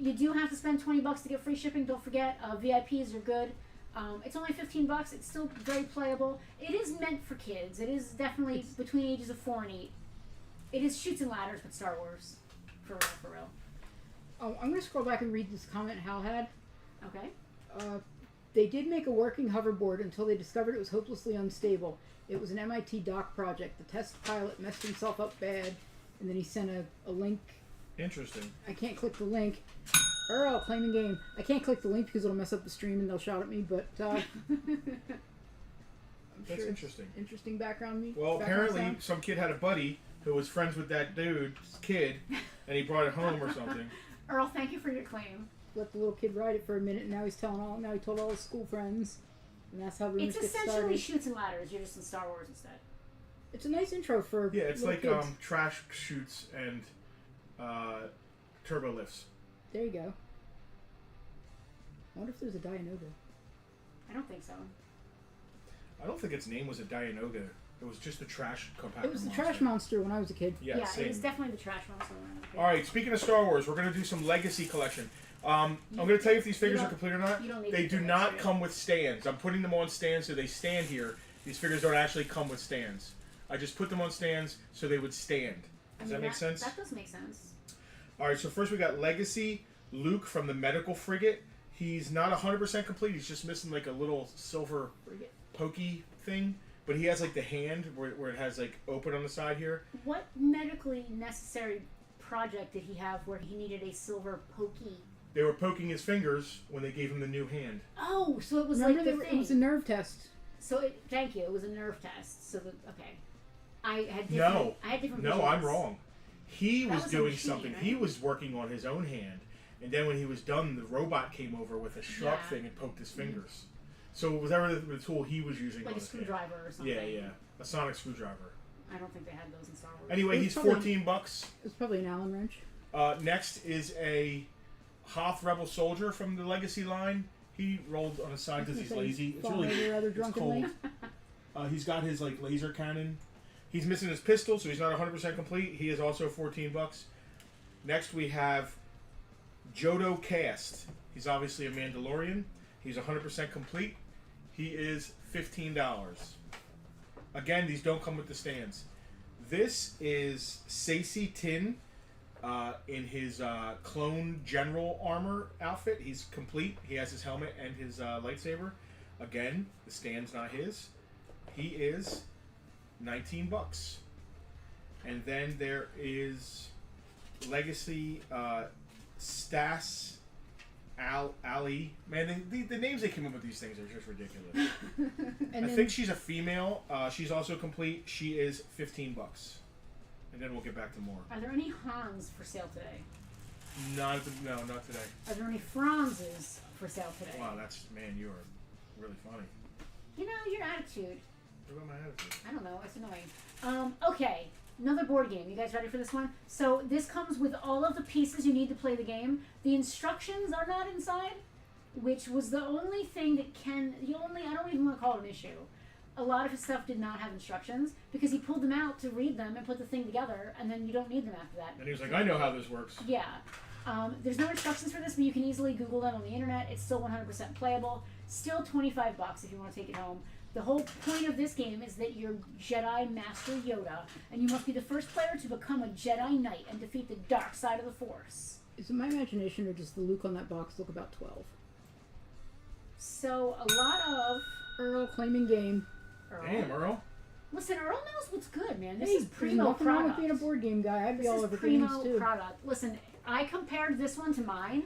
You do have to spend $20 to get free shipping. Don't forget, VIPs are good. It's only $15. It's still very playable. It is meant for kids. It is definitely between ages of 4 and 8. It is Chutes and Ladders, but Star Wars, for real, for real. Oh, I'm going to scroll back and read this comment Hal had. Okay. They did make a working hoverboard until they discovered it was hopelessly unstable. It was an MIT doc project. The test pilot messed himself up bad, and then he sent a link. Interesting. I can't click the link. Earl, claiming game. I can't click the link because it'll mess up the stream and they'll shout at me, but I'm That's sure interesting. it's interesting background. Well, background apparently sound. some kid had a buddy who was friends with that dude's kid, and he brought it home or something. Earl, thank you for your claim. Let the little kid ride it for a minute, and now he told all his school friends, and that's how rumors It's get essentially started. Chutes and Ladders. You're just in Star Wars instead. It's a nice intro for Yeah, it's little like kids. trash chutes and turbo lifts. There you go. I wonder if there's a Dianoga. I don't think so. I don't think its name was a Dianoga. It was just a trash compactor. It was the trash monster when I was a kid. Yeah, Yeah, same. it is definitely the trash monster. All right, speaking of Star Wars, we're going to do some Legacy collection. I'm going to tell you if these figures are complete or not. you don't need They to do do not that. come with stands. I'm putting them on stands so they stand here. These figures don't actually come with stands. I just put them on stands so they would stand. Does that make sense? That does make sense. All right, so first we got Legacy Luke from the medical frigate. He's not 100% complete. He's just missing like a little silver Frigate. pokey thing. But he has like the hand where it has like open on the side here. What medically necessary project did he have where he needed a silver pokey? They were poking his fingers when they gave him the new hand. Oh, so it was Remember, like the thing. it was a nerve test. So thank you. It was a nerve test. So okay, I had different. No. I had different. No, I'm visuals. wrong. He That was was a doing machine, something. right? He was working on his own hand. And then when he was done, the robot came over with a sharp Yeah. thing and poked his fingers. So whatever the tool he was using Like on a his hand. screwdriver or something. Yeah, yeah. A sonic screwdriver. I don't think they had those in Star Wars. Anyway, It was he's probably- $14. It was probably an Allen wrench. Next is a Hoth Rebel Soldier from the Legacy line. He rolled on his side because he's lazy. It's falling really over rather it's drunkenly. cold. He's got his like laser cannon. He's missing his pistol, so he's not 100% complete. He is also $14. Next we have Jodo Cast. He's obviously a Mandalorian. He's 100% complete. He is $15. Again, these don't come with the stands. This is Sacy Tin in his clone general armor outfit. He's complete. He has his helmet and his lightsaber. Again, the stand's not his. He is $19. And then there is Legacy Stas Ali. Man, the names they came up with these things are just ridiculous. And I then, think she's a female. She's also complete. She is $15. And then we'll get back to more. Are there any Hans for sale today? Not today. Are there any Franzes for sale today? Wow, man, you are really funny. You know, your attitude. What about my attitude? I don't know. It's annoying. Okay. Another board game. You guys ready for this one? So this comes with all of the pieces you need to play the game. The instructions are not inside. which was the only thing that I don't even want to call it an issue. A lot of his stuff did not have instructions because he pulled them out to read them and put the thing together, and then you don't need them after that. And he was like, I know how this works. Yeah. There's no instructions for this, but you can easily Google them on the internet. It's still 100% playable. Still $25 if you want to take it home. The whole point of this game is that you're Jedi Master Yoda, and you must be the first player to become a Jedi Knight and defeat the dark side of the Force. Is it my imagination, or does the Luke on that box look about 12? So, a lot of... Earl claiming game. Earl. Damn, Earl. Listen, Earl knows what's good, man. This Hey, is there's primo nothing wrong with product. being a board game guy. I'd be This all is over games primo too. product. Listen, I compared this one to mine,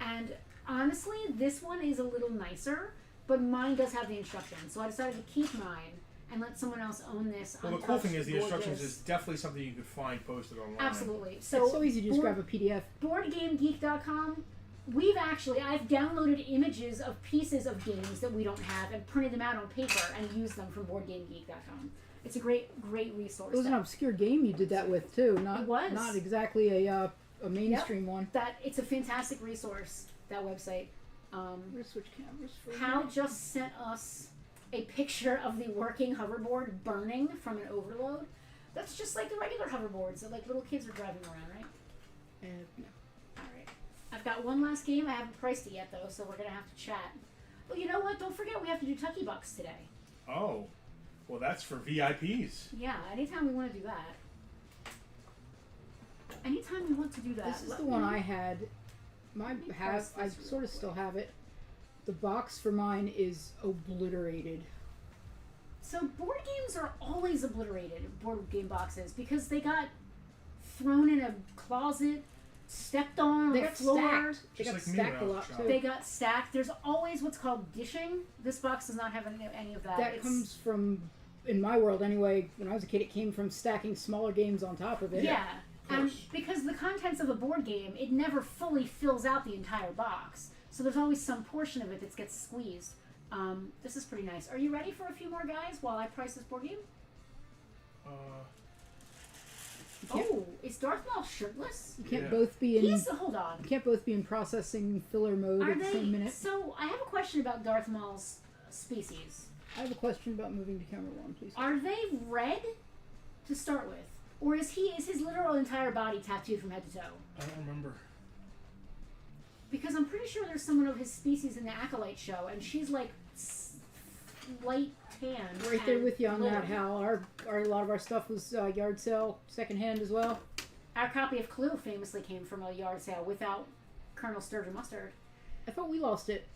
and honestly, this one is a little nicer, but mine does have the instructions. So I decided to keep mine and let someone else own this. Well, the cool thing is the instructions is definitely something you could find posted online. Absolutely. So It's so easy to just grab a PDF. BoardGameGeek.com. I've downloaded images of pieces of games that we don't have and printed them out on paper and used them from BoardGameGeek.com. It's a great resource. It was an obscure game you did that with too. Not It was. Not exactly a mainstream one. It's a fantastic resource. That website. I'm gonna switch cameras for a Hal minute. just sent us a picture of the working hoverboard burning from an overload. That's just like the regular hoverboards that like little kids are driving around, right? No. Alright. I've got one last game. I haven't priced it yet though, so we're gonna have to chat. Well, you know what? Don't forget we have to do Tucky Bucks today. Oh. Well, that's for VIPs. Yeah, anytime we want to do that. Anytime we want to do that. This is let the me one know. I had. I this sort of still have it. The box for mine is obliterated. So board games are always obliterated, board game boxes, because they got thrown in a closet, stepped on They the got floor. stacked. They Just got like me stacked a when I was lot a too. child. They got stacked. There's always what's called dishing. This box does not have any of that. That It's- comes from, in my world anyway, when I was a kid, it came from stacking smaller games on top of it. Yeah. And course. because the contents of a board game, it never fully fills out the entire box. So there's always some portion of it that gets squeezed. This is pretty nice. Are you ready for a few more guys while I price this board game? can't- Oh, is Darth Maul shirtless? You can't Yeah. both be in. Hold on. You can't both be in processing filler mode Are at the same minute. So I have a question about Darth Maul's species. I have a question about moving to camera one, please. Are they red to start with, or is his literal entire body tattooed from head to toe? I don't remember. Because I'm pretty sure there's someone of his species in the Acolyte show, and she's like light tan. Right there and with you on that, little. Hal. A lot of our stuff was yard sale, secondhand as well. Our copy of Clue famously came from a yard sale without Colonel Sturgeon mustard. I thought we lost it.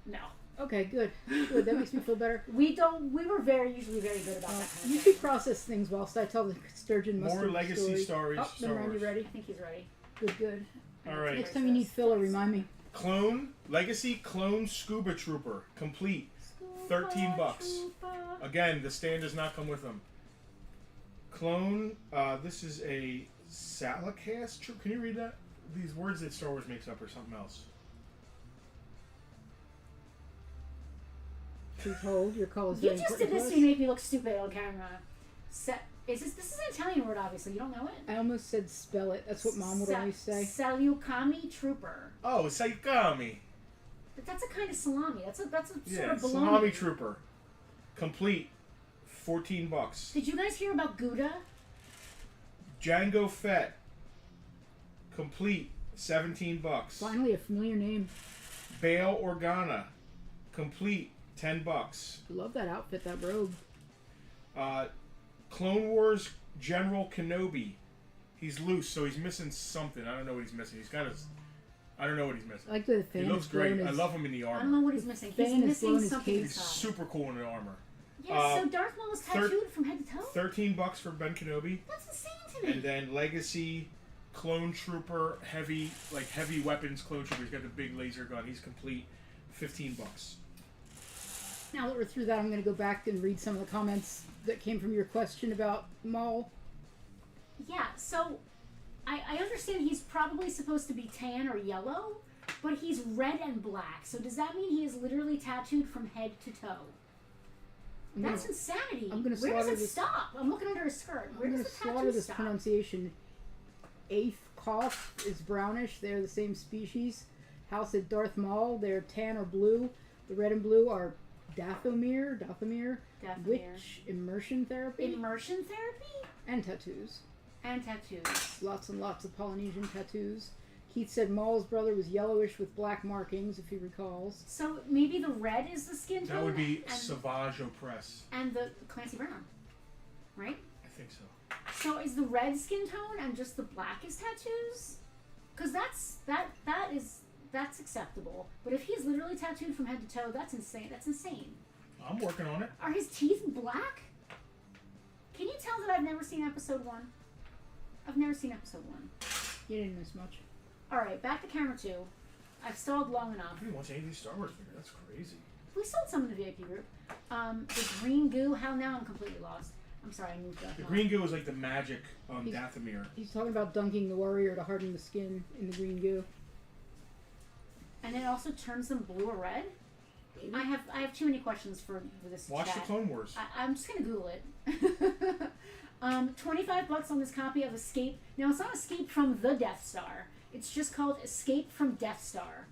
No, Okay, good. Good. That makes me feel better. we don't. We were usually very good about that kind You of two thing. process things whilst I tell the sturgeon mustard More legacy stories. Oh, never mind. You ready? I think he's ready. Good. All right. Next time you need filler, remind me. Legacy Clone Scuba Trooper complete. $13. Again, the stand does not come with them. Clone. This is a Salacast. Can you read that? These words that Star Wars makes up or something else. Please hold. Your call is You very just important did this to to us. make me look stupid on camera. This is an Italian word, obviously. You don't know it. I almost said spell it. That's what Mom would always say. Salukami Trooper. Oh, Saikami. But that's a kind of salami. That's a sort Yeah, of bologna. Salami Trooper. Complete. $14. Did you guys hear about Gouda? Django Fett. Complete. $17. Finally, a familiar name. Bail Organa. Complete. $10. Love that outfit, that robe. Clone Wars General Kenobi. He's loose, so he's missing something. I don't know what he's missing. He's got his. I don't know what he's missing. I like the fan. He looks is blowing great. I his- love him in the I don't armor. know what he's missing. He's fan is missing blown his something cape. He's inside. super cool in the armor. Yeah, so Darth Maul is tattooed from head to toe? $13 for Ben Kenobi, That's insane to me. and then Legacy Clone Trooper heavy weapons clone trooper. He's got the big laser gun. He's complete. $15. Now that we're through that, I'm going to go back and read some of the comments that came from your question about Maul. Yeah, so I understand he's probably supposed to be tan or yellow, but he's red and black. So does that mean he is literally tattooed from head to toe? That's insanity. I'm gonna Where does slaughter it this- stop? I'm looking under his skirt. Where I'm going does to the tattoo slaughter this stop? pronunciation. Aphcough is brownish. They're the same species. House at Darth Maul. They're tan or blue. The red and blue are Dathomir, Witch Immersion Therapy, Immersion therapy? and tattoos. And tattoos. Lots and lots of Polynesian tattoos. Keith said Maul's brother was yellowish with black markings, if he recalls. So maybe the red is the skin tone? That would be and, Sauvage Opress. And the Clancy Brown, right? I think so. So is the red skin tone and just the black is tattoos? Because that's acceptable. But if he's literally tattooed from head to toe, that's insane. That's insane. I'm working on it. Are his teeth black? Can you tell that I've never seen episode 1? I've never seen episode 1. You didn't miss much. Alright, back to camera 2. I've stalled long enough. Who wants any of these Star Wars figures? That's crazy. We sold some in the VIP group. The green goo, how now I'm completely lost. I'm sorry, I moved up. The green goo is like the magic He's- Dathomir. He's talking about dunking the warrior to harden the skin in the green goo. And it also turns them blue or red? I have too many questions for this Watch chat. the Clone Wars. I'm just gonna Google it. $25 on this copy of Escape. Now it's not Escape from the Death Star. It's just called Escape from Death Star.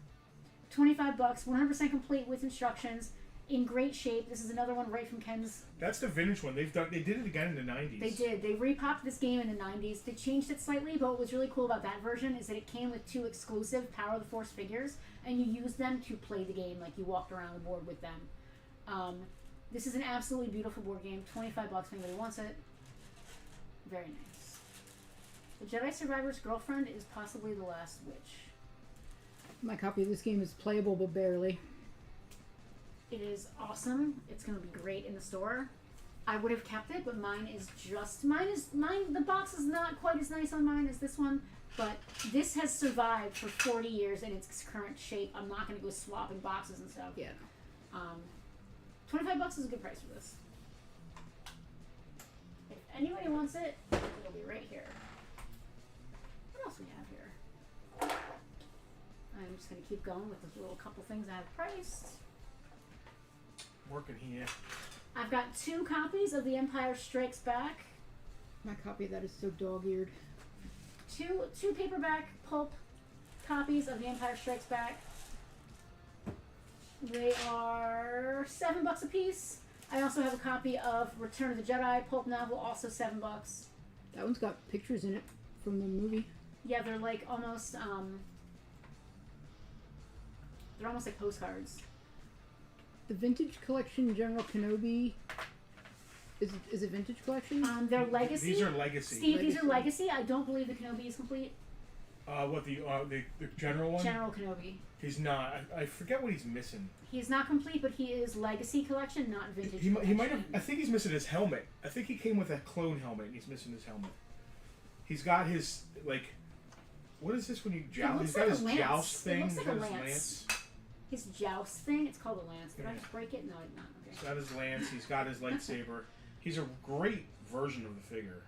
$25, 100% complete with instructions, in great shape. This is another one right from Ken's. That's the vintage one. They did it again in the 90s. They did. They repopped this game in the 90s. They changed it slightly, but what was really cool about that version is that it came with 2 exclusive Power of the Force figures, and you used them to play the game. Like, you walked around the board with them. This is an absolutely beautiful board game. $25 if anybody wants it. Very nice. The Jedi Survivor's girlfriend is possibly the last witch. My copy of this game is playable, but barely. It is awesome. It's going to be great in the store. I would have kept it, but mine. The box is not quite as nice on mine as this one, but this has survived for 40 years in its current shape. I'm not going to go swapping boxes and stuff. Yeah. $25 is a good price for this. If anybody wants it, it'll be right here. What else we have here? I'm just going to keep going with the little couple things I have priced. Working here. I've got 2 copies of The Empire Strikes Back. My copy of that is so dog-eared. Two paperback pulp copies of The Empire Strikes Back. They are $7 a piece. I also have a copy of Return of the Jedi pulp novel, also $7. That one's got pictures in it from the movie. Yeah, they're like almost they're almost like postcards. The Vintage Collection General Kenobi. Is it Vintage Collection? They're legacy. These are legacy. Steve, these are legacy. I don't believe the Kenobi is complete. What the general one? General Kenobi. He's not. I forget what he's missing. He's not complete, but he is legacy collection, not vintage. He might have. I think he's missing his helmet. I think he came with a clone helmet, and he's missing his helmet. He's got his like. What is this when you joust? He's got his joust thing. It looks like a His lance. His joust thing. It's called a lance. Did I just break it? No, I did not. Okay. He's got his lance. He's got his lightsaber. He's a great version of the figure.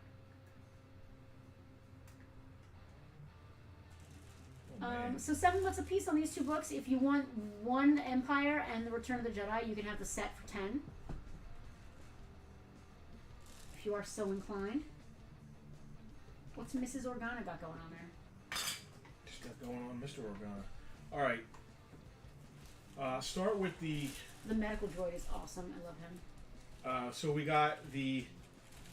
Oh, man. So $7 a piece on these 2 books. If you want one Empire and the Return of the Jedi, you can have the set for $10. If you are so inclined. What's Mrs. Organa got going on there? Just got going on, Mr. Organa. All right. Start with the. The medical droid is awesome. I love him. So we got the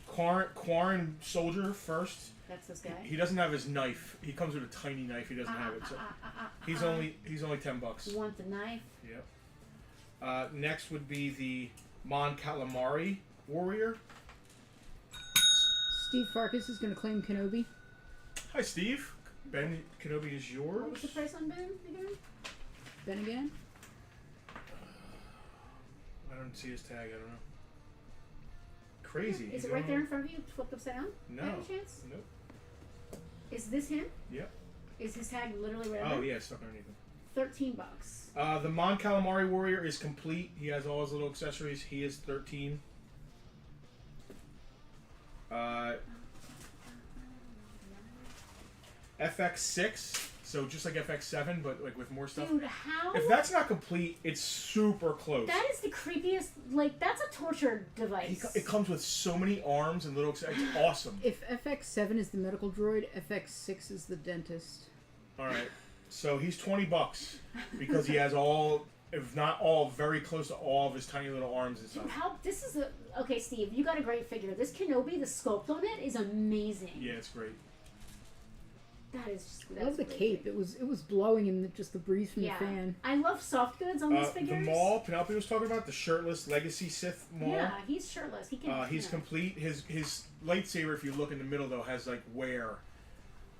Quarren soldier first. That's this guy. He doesn't have his knife. He comes with a tiny knife. He doesn't have it. So he's only $10. You want the knife? Yep. Next would be the Mon Calamari warrior. Steve Farkas is going to claim Kenobi. Hi, Steve. Ben Kenobi is yours. What was the price on Ben again? Ben again? I don't see his tag. I don't know. Crazy. Is You it right don't there know? in front of you, flipped upside down? No. By any chance? Nope. Is this him? Yep. Is his tag literally right Oh there? yeah, it's stuck underneath him. $13. The Mon Calamari warrior is complete. He has all his little accessories. He is 13. FX6, so just like FX7, but like with more stuff. Dude, how? If that's not complete, it's super close. That is the creepiest. Like, that's a torture device. It comes with so many arms and little. It's awesome. If FX7 is the medical droid, FX6 is the dentist. All right. So he's $20 because he has all, if not all, very close to all of his tiny little arms and stuff. How this is a okay, Steve. You got a great figure. This Kenobi, the sculpt on it is amazing. Yeah, it's great. That is. Just, I love the cape. It was blowing in just the breeze from the fan. I love soft goods on these figures. The Maul Penelope was talking about, the shirtless Legacy Sith Maul. Yeah, he's shirtless. He can. He's complete. His lightsaber, if you look in the middle though, has like wear.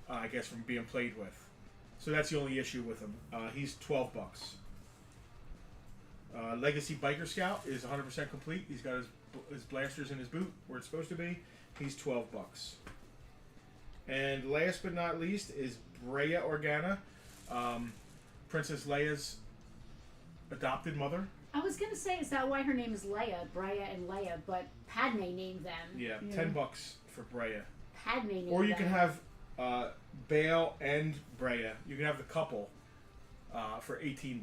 I guess from being played with. So that's the only issue with him. He's $12. Legacy Biker Scout is 100% complete. He's got his blasters in his boot where it's supposed to be. He's $12. And last but not least is Breya Organa, Princess Leia's adopted mother. I was gonna say, is that why her name is Leia, Breya and Leia? But Padme named them. Yeah, $10 for Breya. Padme named Or you them. can have Bail and Breya. You can have the couple for $18.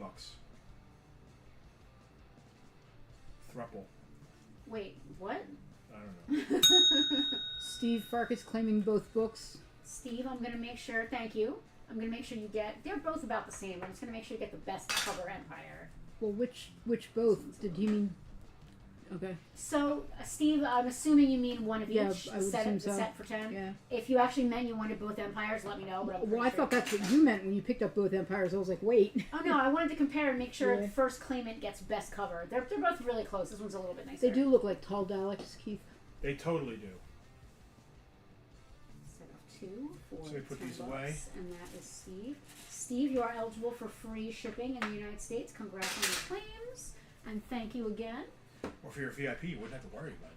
Thruple. Wait, what? I don't know. Steve Farkas claiming both books. Steve, I'm gonna make sure. Thank you. I'm gonna make sure you get. They're both about the same. I'm just gonna make sure you get the best cover Empire. Well, which both? Did he mean? Okay. So, Steve, I'm assuming you mean one of Yeah, each. I would set, assume the so. set for 10. Yeah. If you actually meant you wanted both Empires, let me know. But I'm Well, I pretty sure. thought that's what you meant when you picked up both Empires. I was like, wait. Oh no, I wanted to compare and make sure Yeah. the first claimant gets best cover. They're both really close. This one's a little bit nicer. They do look like tall Daleks, Keith. They totally do. Set of 2 for So we put $10, these away. and that is Steve. Steve, you are eligible for free shipping in the United States. Congrats on your claims, and thank you again. Or if you're a VIP, you wouldn't have to worry about it.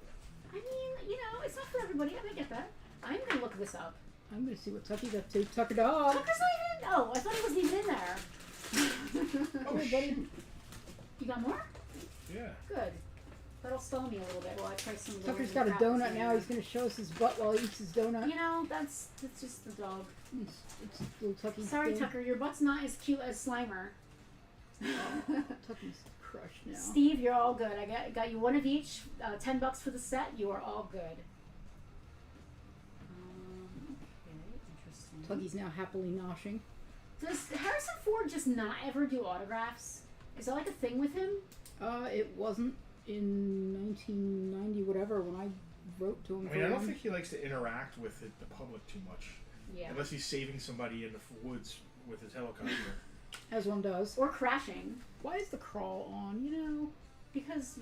I mean, you know, it's not for everybody. I get that. I'm gonna look this up. I'm gonna see what Tucky's up to. Tucker dog. Tucker's not even. Oh, I thought he wasn't even in there. Oh, shit. You got more? Yeah. Good. That'll stall me a little bit while I try some. Tucker's got a donut now. He's gonna show us his butt while he eats his donut. You know, that's just the dog. It's little Tucky's Sorry, thing. Tucker, your butt's not as cute as Slimer. Tucky's crushed now. Steve, you're all good. I got you one of each. $10 for the set. You are all good. Okay, interesting. Tuggy's now happily noshing. Does Harrison Ford just not ever do autographs? Is that like a thing with him? It wasn't in 1990 whatever when I wrote to him. I mean, I don't think he likes to interact with the public too much. Yeah. Unless he's saving somebody in the woods with his helicopter. As one does. Or crashing. Why is the crawl on? You know. Because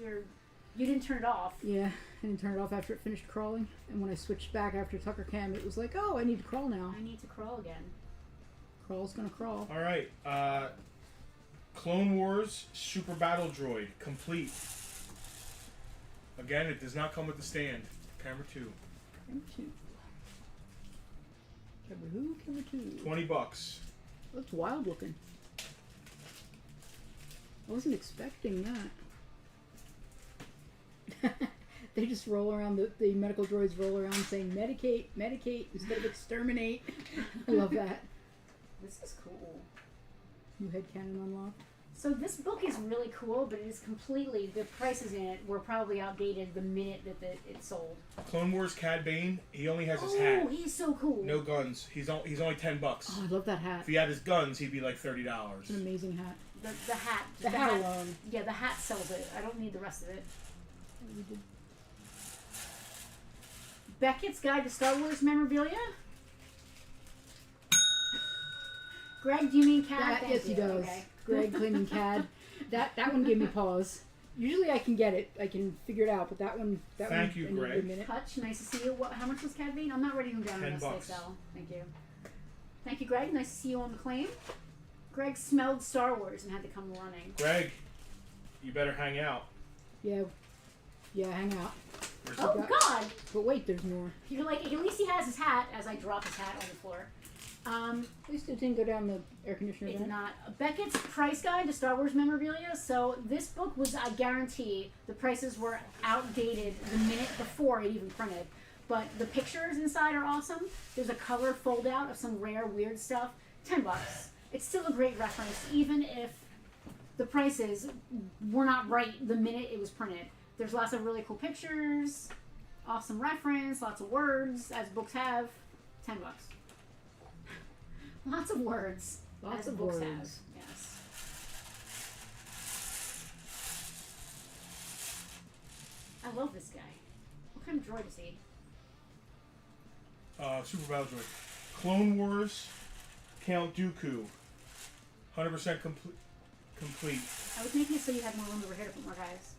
you didn't turn it off. Yeah, I didn't turn it off after it finished crawling. And when I switched back after Tucker Cam, it was like, oh, I need to crawl now. I need to crawl again. Crawl's gonna crawl. Alright, Clone Wars Super Battle Droid, complete. Again, it does not come with the stand. Camera 2. Camera 2. Camera who? Camera 2. $20. That's wild looking. I wasn't expecting that. They just roll around, the medical droids roll around saying medicate, medicate instead of exterminate. I love that. This is cool. New headcanon unlocked. So this book is really cool, but it is completely, the prices in it were probably outdated the minute that it sold. Clone Wars Cad Bane, he only has his Oh, hat. he's so cool. No guns. He's only $10. Oh, I love that hat. If he had his guns, he'd be like $30. It's an amazing hat. The hat. The hat alone. Yeah, the hat sells it. I don't need the rest of it. We did. Beckett's Guide to Star Wars Memorabilia? Greg, do you mean Cad? That, Thank yes, he you. does. Okay. Greg claiming Cad. That one gave me pause. Usually I can get it. I can figure it out, but that one. Thank you, I needed Greg. a minute. Hutch, nice to see you. How much was Cad Bane? I'm not writing them down unless $10. they sell. Thank you. Thank you, Greg. Nice to see you on the claim. Greg smelled Star Wars and had to come running. Greg, you better hang out. Yeah, hang out. Where's Oh, got- God! But wait, there's more. You're like, at least he has his hat, as I drop his hat on the floor. At least it didn't go down the air conditioner It's vent. not. Beckett's Price Guide to Star Wars Memorabilia. So this book was, I guarantee, the prices were outdated the minute before it even printed. But the pictures inside are awesome. There's a color fold out of some rare, weird stuff. $10. It's still a great reference, even if the prices were not right the minute it was printed. There's lots of really cool pictures, awesome reference, lots of words, as books have. $10. Lots of words. Lots as of books words. have. Yes. I love this guy. What kind of droid is he? Super Battle Droid. Clone Wars, Count Dooku. 100% complete. I was making it so you had more room over here to put more guys.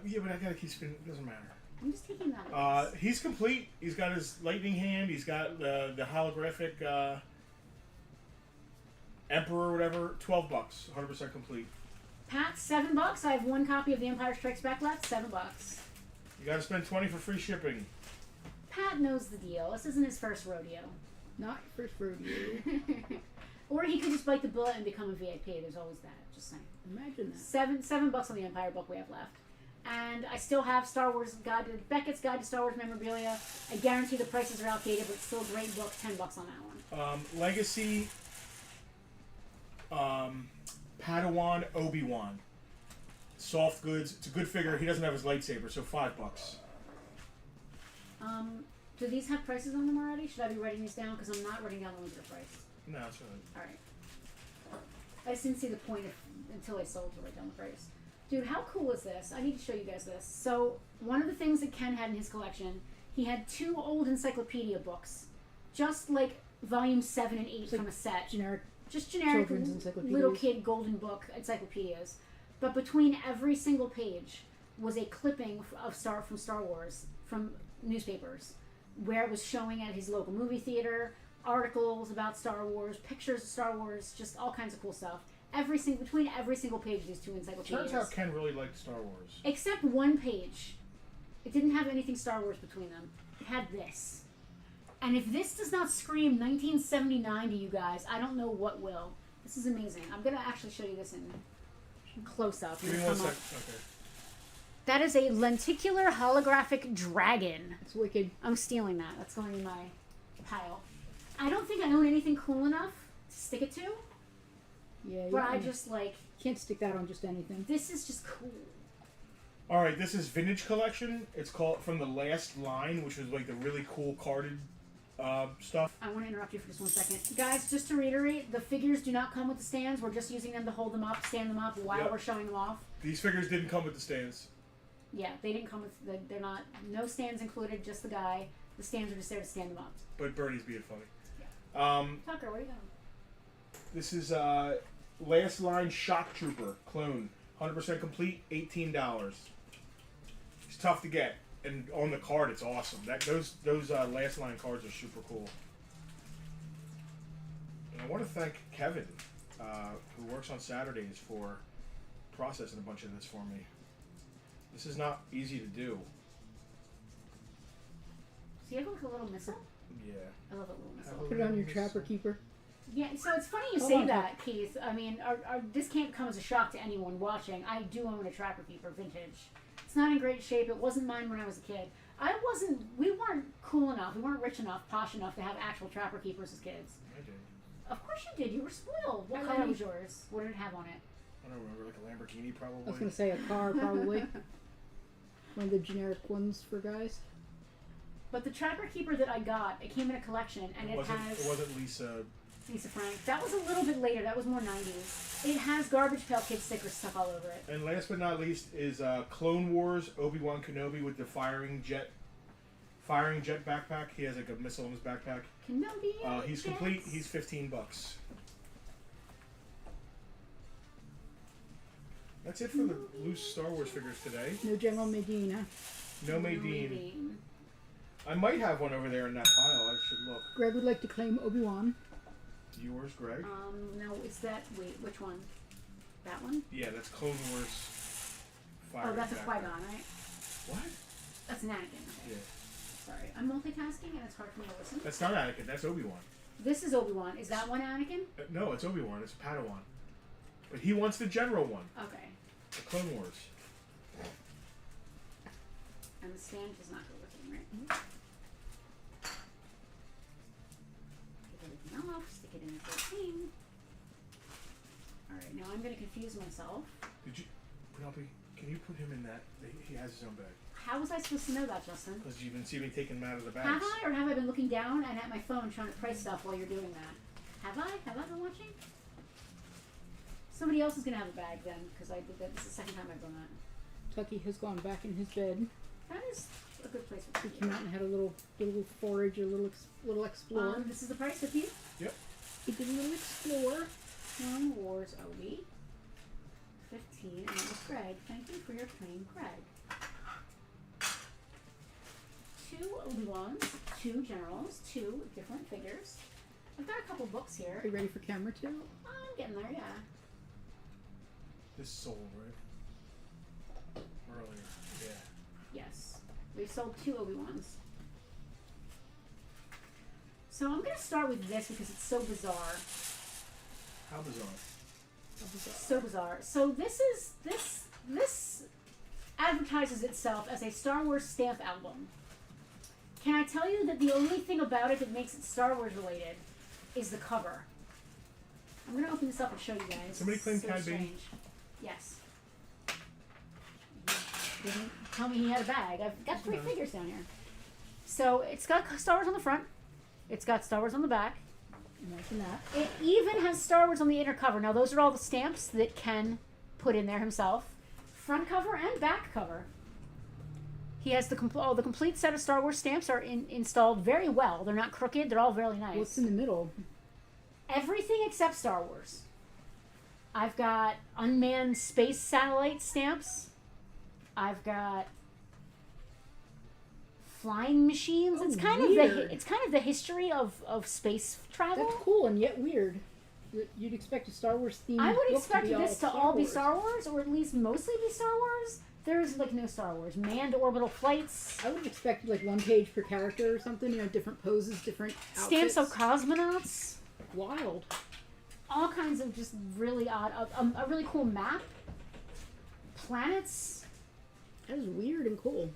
Yeah, but I gotta keep spinning. It doesn't matter. I'm just taking that. He's complete. He's got his lightning hand. He's got the holographic Emperor or whatever. $12. 100% complete. Pat, $7. I have one copy of The Empire Strikes Back left. $7. You gotta spend 20 for free shipping. Pat knows the deal. This isn't his first rodeo. Not first rodeo. Or he could just bite the bullet and become a VIP. There's always that. Just saying. Imagine that. $7 on the Empire book we have left. And I still have Star Wars Beckett's Guide to Star Wars Memorabilia. I guarantee the prices are outdated, but it's still a great book. $10 on that one. Legacy. Padawan Obi-Wan. Soft goods. It's a good figure. He doesn't have his lightsaber, so $5. Do these have prices on them already? Should I be writing these down? Because I'm not writing down the ones that are priced. No, that's right. Alright. I just didn't see the point until I sold to write down the price. Dude, how cool is this? I need to show you guys this. So, one of the things that Ken had in his collection, he had 2 old encyclopedia books. Just like volume 7 and 8 from a set. Generic. Just generic Children's encyclopedias. little kid golden book encyclopedias. But between every single page was a clipping from Star Wars, from newspapers, where it was showing at his local movie theater, articles about Star Wars, pictures of Star Wars, just all kinds of cool stuff. Between every single page of these 2 encyclopedias. Turns out Ken really liked Star Wars. Except one page. It didn't have anything Star Wars between them. It had this. And if this does not scream 1979 to you guys, I don't know what will. This is amazing. I'm going to actually show you this in close up. Give me one sec. Okay. That is a lenticular holographic dragon. It's wicked. I'm stealing that. That's going in my pile. I don't think I own anything cool enough to stick it to. Yeah, But I just can't stick that on just anything. this is just cool. All right, this is Vintage Collection. It's called From the Last Line, which was like the really cool carded stuff. I want to interrupt you for just 1 second. Guys, just to reiterate, the figures do not come with the stands. We're just using them to hold them up, stand them up while Yep. we're showing them off. These figures didn't come with the stands. Yeah, they didn't come with, they're not, no stands included, just the guy. The stands are just there to stand them up. But Bernie's being funny. Tucker, where are you going? This is Last Line Shock Trooper clone, 100% complete, $18. It's tough to get, and on the card, it's awesome. Those Last Line cards are super cool. And I want to thank Kevin, who works on Saturdays, for processing a bunch of this for me. This is not easy to do. So you have like a little missile? Yeah. I love a little missile. Put it on your Trapper Keeper. Yeah, so it's funny you Hold say on, that, Keith. I mean, this can't come as a shock to anyone watching. I do own a Trapper Keeper vintage. It's not in great shape. It wasn't mine when I was a kid. We weren't cool enough, we weren't rich enough, posh enough to have actual Trapper Keepers as kids. I did. Of course you did. You were spoiled. What I color know. was yours? What did it have on it? I don't remember, like a Lamborghini probably. I was going to say a car, probably. One of the generic ones for guys. But the Trapper Keeper that I got, it came in a collection, and it has... It wasn't Lisa. Lisa Frank. That was a little bit later. That was more 90s. It has Garbage Pail Kid stickers stuck all over it. And last but not least is Clone Wars Obi-Wan Kenobi with the firing jet backpack. He has like a missile in his backpack. Kenobi. He's complete. He's $15. That's it for the loose Star Wars figures today. No General Medina. No Maydeen. I might have one over there in that pile. I should look. Greg would like to claim Obi-Wan. Yours, Greg? No, it's that. Wait, which one? That one? Yeah, that's Clone Wars. Oh, that's a backpack. Qui-Gon, right? What? That's an Anakin. Okay. Yeah. Sorry, I'm multitasking and it's hard for me to listen. That's not Anakin. That's Obi-Wan. This is Obi-Wan. Is that one Anakin? No, it's Obi-Wan. It's Padawan. But he wants the general one. Okay. The Clone Wars. And the stand does not go with him, right? Take everything off. Stick it in the 13. All right. Now I'm going to confuse myself. Did you, Penelope? Can you put him in that? He has his own bag. How was I supposed to know that, Justin? Because you've been seeing me taking him out of the bags. Have I, or have I been looking down and at my phone trying to price stuff while you're doing that? Have I? Have I been watching? Somebody else is gonna have a bag then, because I did that. This is the second time I've done that. Tucky has gone back in his bed. That is a good place for He Tucky. came out and had a little forage, a little explore. This is the price with you. Yep. He did a little explore. Clone Wars OE. 15, and it was Greg. Thank you for your claim, Greg. 2 Obi-Wans, 2 Generals, 2 different figures. I've got a couple books here. Are you ready for camera 2? I'm getting there, yeah. This sold, right? Earlier. Yeah. Yes. We've sold 2 Obi-Wans. So I'm going to start with this because it's so bizarre. How bizarre. So bizarre. So this advertises itself as a Star Wars stamp album. Can I tell you that the only thing about it that makes it Star Wars related is the cover? I'm going to open this up and show you guys. Somebody claim so Cad strange. Bane? Yes. He didn't tell me he had a bag. I've got 3 figures down here. So it's got Star Wars on the front. It's got Star Wars on the back. Imagine that. It even has Star Wars on the inner cover. Now those are all the stamps that Ken put in there himself. Front cover and back cover. He has the complete set of Star Wars stamps are installed very well. They're not crooked. They're all really nice. What's in the middle? Everything except Star Wars. I've got unmanned space satellite stamps. I've got flying machines. Oh, it's kind weird. of the history of space travel. That's cool and yet weird. You'd expect a Star Wars themed I would book expect to be this to all be Star Wars, or at least mostly be Star Wars. There's like no Star Wars. Manned orbital flights. I would expect like 1 page per character or something. You know, different poses, different outfits. Stamps of cosmonauts. Wild. All kinds of just really odd. A really cool map. Planets. That is weird and cool.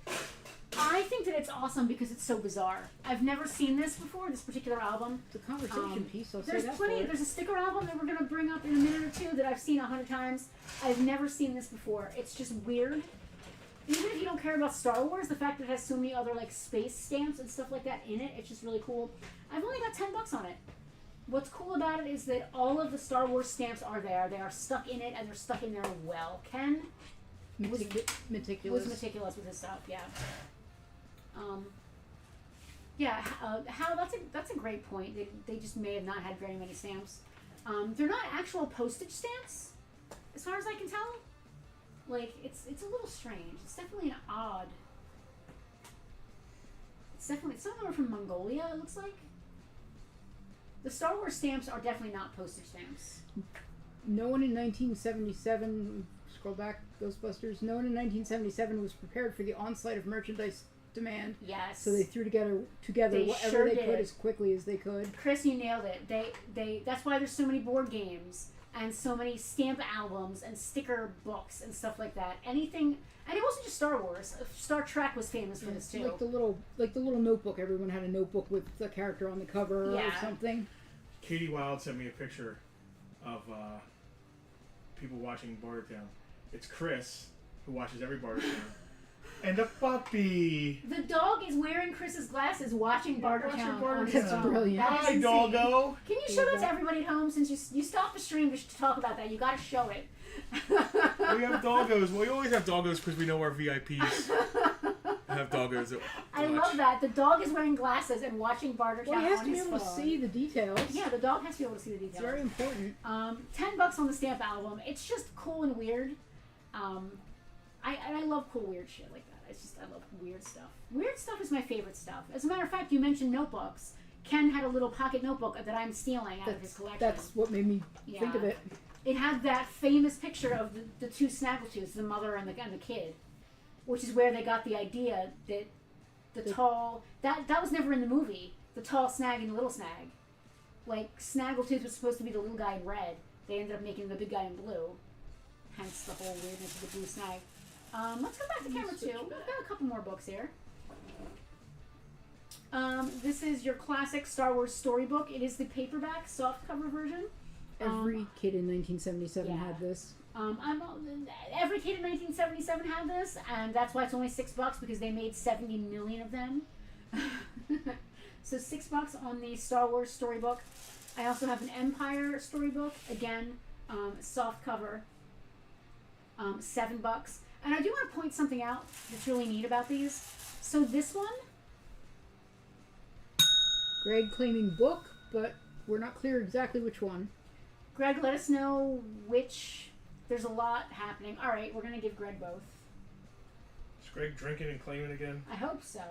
I think that it's awesome because it's so bizarre. I've never seen this before, this particular album. It's a conversation piece. I'll say There's that plenty. for it. There's a sticker album that we're going to bring up in a minute or two that I've seen 100 times. I've never seen this before. It's just weird. Even if you don't care about Star Wars, the fact that it has so many other like space stamps and stuff like that in it, it's just really cool. I've only got $10 on it. What's cool about it is that all of the Star Wars stamps are there. They are stuck in it, and they're stuck in there well. Ken Meticulous. was meticulous with his stuff. Yeah. How that's a great point. They just may have not had very many stamps. They're not actual postage stamps, as far as I can tell. Like it's a little strange. It's definitely an odd. Some of them are from Mongolia. It looks like. The Star Wars stamps are definitely not postage stamps. No one in 1977. Scroll back, Ghostbusters. No one in 1977 was prepared for the onslaught of merchandise demand. Yes. So they threw together They whatever sure they did. could as quickly as they could. Chris, you nailed it. They that's why there's so many board games and so many stamp albums and sticker books and stuff like that. Anything, and it wasn't just Star Wars. Star Trek was famous for this too. Like the little notebook. Everyone had a notebook with the character on the cover or Yeah. something. Katie Wild sent me a picture of people watching Bartertown. It's Chris, who watches every Bartertown, and a puppy. The dog is wearing Chris's glasses, watching Bartertown. on his That's phone. brilliant. That is Hi, insane. doggo. Can you show that to everybody at home? Since you stopped the stream to talk about that, you got to show it. We have doggos. Well, we always have doggos because we know our VIPs have doggos. That I watch. love that. The dog is wearing glasses and watching Bartertown Well, he has on to be his able to phone. see the details. Yeah, the dog has to be able to see the details. It's very important. $10 on the stamp album. It's just cool and weird. I love cool weird shit like that. I love weird stuff. Weird stuff is my favorite stuff. As a matter of fact, you mentioned notebooks. Ken had a little pocket notebook that I'm stealing out of his collection. That's what made me think of Yeah. it. It had that famous picture of the 2 snaggletooths, the mother and the kid, which is where they got the idea that the tall that was never in the movie. The tall snag and the little snag. Like Snaggletooth was supposed to be the little guy in red. They ended up making the big guy in blue. Hence the whole weirdness of the blue snag. Let's go back to camera 2. We've got a couple more books here. This is your classic Star Wars storybook. It is the paperback softcover version. Every kid in 1977 had this. Every kid in 1977 had this, and that's why it's only $6 because they made 70 million of them. So $6 on the Star Wars storybook. I also have an Empire storybook. Again, soft cover, $7. And I do want to point something out that's really neat about these. So this one, Greg claiming book, but we're not clear exactly which one. Greg, let us know which. There's a lot happening. All right, we're gonna give Greg both. Is Greg drinking and claiming again? I hope so.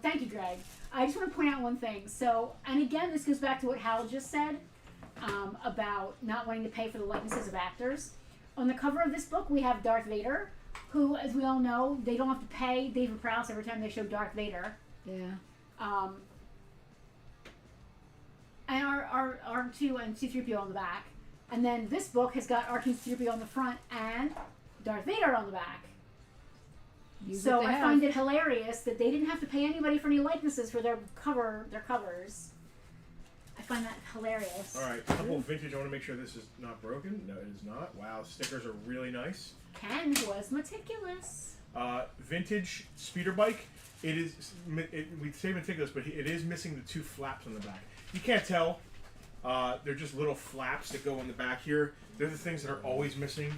Thank you, Greg. I just want to point out one thing. So, and again, this goes back to what Hal just said about not wanting to pay for the likenesses of actors. On the cover of this book, we have Darth Vader, who, as we all know, they don't have to pay David Prowse every time they show Darth Vader. Yeah. And our R2 and C-3PO on the back. And then this book has got R2 and C-3PO on the front and Darth Vader on the back. So I find it hilarious that they didn't have to pay anybody for any likenesses for their covers. I find that hilarious. All right, a couple of vintage. I want to make sure this is not broken. No, it is not. Wow, stickers are really nice. Ken was meticulous. Vintage speeder bike. It is. We say meticulous, but it is missing the two flaps on the back. You can't tell. They're just little flaps that go on the back here. They're the things that are always missing.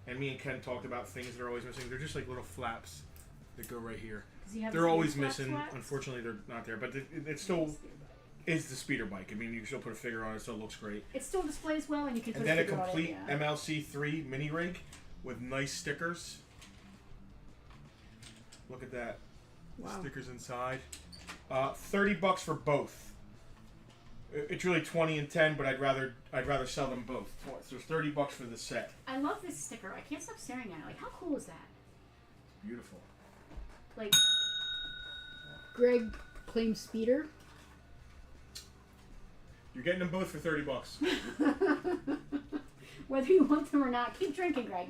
And me and Ken talked about things that are always missing. They're just like little flaps that go right here. They're always missing. Flaps? Unfortunately, they're not there. But it still is the speeder bike. I mean, you can still put a figure on it. It still looks great. It still displays well, and you can put and then a a figure complete on it, yeah. MLC3 mini rig with nice stickers. Look at that. Wow. Stickers inside. $30 for both. It's really 20 and 10, but I'd rather sell them both. So $30 for the set. I love this sticker. I can't stop staring at it. Like, how cool is that? It's beautiful. Like, Greg claims speeder. You're getting them both for $30. whether you want them or not, keep drinking, Greg.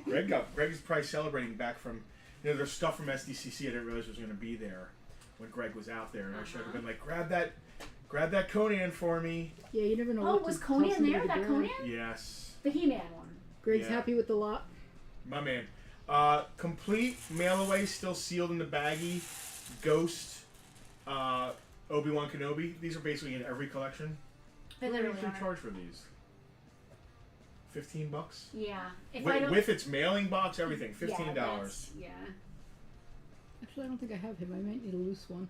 Greg is probably celebrating back from, there's stuff from SDCC I didn't realize was going to be there when Greg was out there, and I should have been like, grab that Conan for me. Yeah, you never know. Oh, what was to Conan tell somebody there? to That grab. Conan? Yes. The He-Man one. Greg's Yeah. happy with the lot. My man. Complete mail away, still sealed in the baggie. Ghost, Obi-Wan Kenobi. These are basically in every collection. They What do you literally usually are. charge for these? $15? Yeah. If I don't, With its mailing box, everything. $15. Yeah, that's- yeah. Actually, I don't think I have him. I might need a loose one.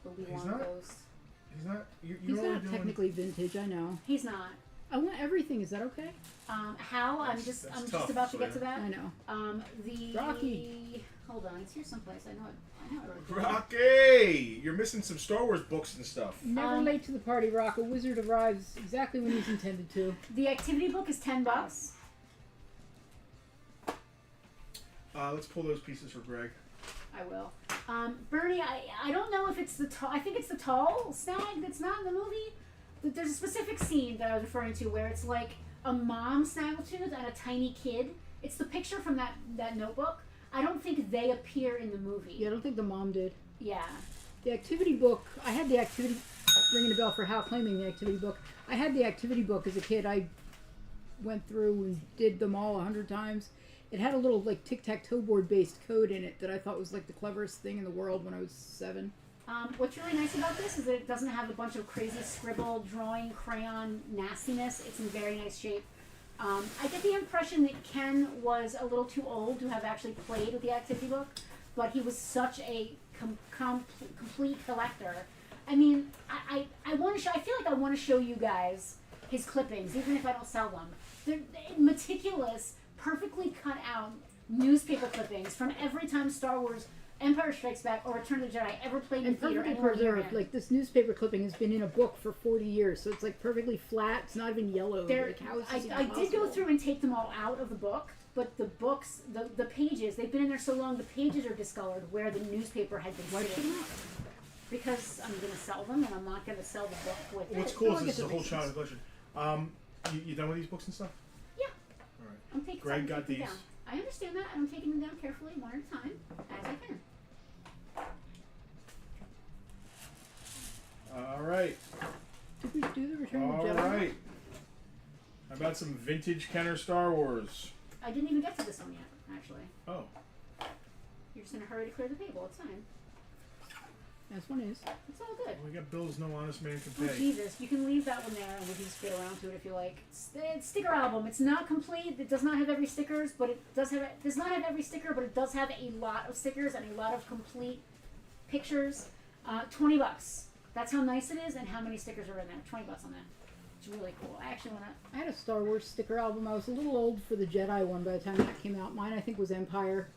Obi-Wan not- Ghost. He's not. You're He's only not doing, technically vintage. I know. He's not. I want everything. Is that okay? Hal, I'm That's just tough, about to get to Sawyer. that. I know. The Rocky. Hold on, it's here someplace. I know I wrote it down. Rocky! You're missing some Star Wars books and stuff. Never late to the party, Rock. A wizard arrives exactly when he's intended to. The activity book is $10. Let's pull those pieces for Greg. I will. Bernie, I don't know if it's the tall. I think it's the tall snag that's not in the movie. But there's a specific scene that I was referring to where it's like a mom snaggletooth and a tiny kid. It's the picture from that notebook. I don't think they appear in the movie. Yeah, I don't think the mom did. Yeah. The activity book. I had the activity. Ringing a bell for Hal claiming the activity book. I had the activity book as a kid. I went through and did them all 100 times. It had a little like tic-tac-toe board based code in it that I thought was like the cleverest thing in the world when I was 7. What's really nice about this is that it doesn't have a bunch of crazy scribble, drawing, crayon nastiness. It's in very nice shape. I get the impression that Ken was a little too old to have actually played with the activity book, but he was such a complete collector. I mean, I want to show. I feel like I want to show you guys his clippings, even if I don't sell them. They're meticulous, perfectly cut out newspaper clippings from every time Star Wars, Empire Strikes Back, or Return of the Jedi ever played in And theater. perfectly anywhere near preserved. him. Like this newspaper clipping has been in a book for 40 years, so it's like perfectly flat. It's not even yellow. Like, how is this even I did go possible? through and take them all out of the book, but the books, the pages, they've been in there so long, the pages are discolored where the newspaper had been Why sitting. should not? Because I'm going to sell them, and I'm not going to sell the book with What's it. cool Oh, I is this guess is a that whole makes childhood sense. collection. You done with these books and stuff? Yeah. All right. I'm taking Greg I'm got taking them these. down. I understand that, and I'm taking them down carefully, one at a time, as I can. All right. Did we do the Return All of the Jedi? right. How about some vintage Kenner Star Wars? I didn't even get to this one yet, actually. Oh. You're just in a hurry to clear the table. It's fine. As one is. It's all good. We got bills no honest man can Oh, pay. Jesus, you can leave that one there and we can just get around to it if you like. It's sticker album. It's not complete. It does not have every stickers, but it does have every sticker, but it does have a lot of stickers and a lot of complete pictures. $20. That's how nice it is and how many stickers are in there. $20 on that. It's really cool. I actually want to. I had a Star Wars sticker album. I was a little old for the Jedi one by the time that came out. Mine, I think, was Empire.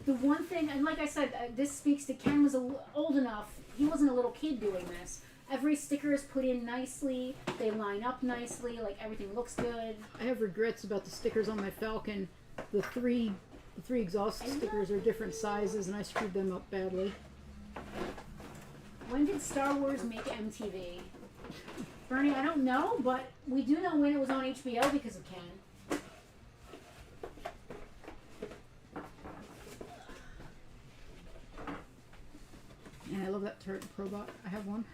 The one thing, and like I said, this speaks to Ken was old enough. He wasn't a little kid doing this. Every sticker is put in nicely. They line up nicely. Like everything looks good. I have regrets about the stickers on my Falcon. The three exhaust stickers are different sizes, and I screwed them up badly. When did Star Wars make MTV? Bernie, I don't know, but we do know when it was on HBO because of Ken. And I love that turret probot. I have one.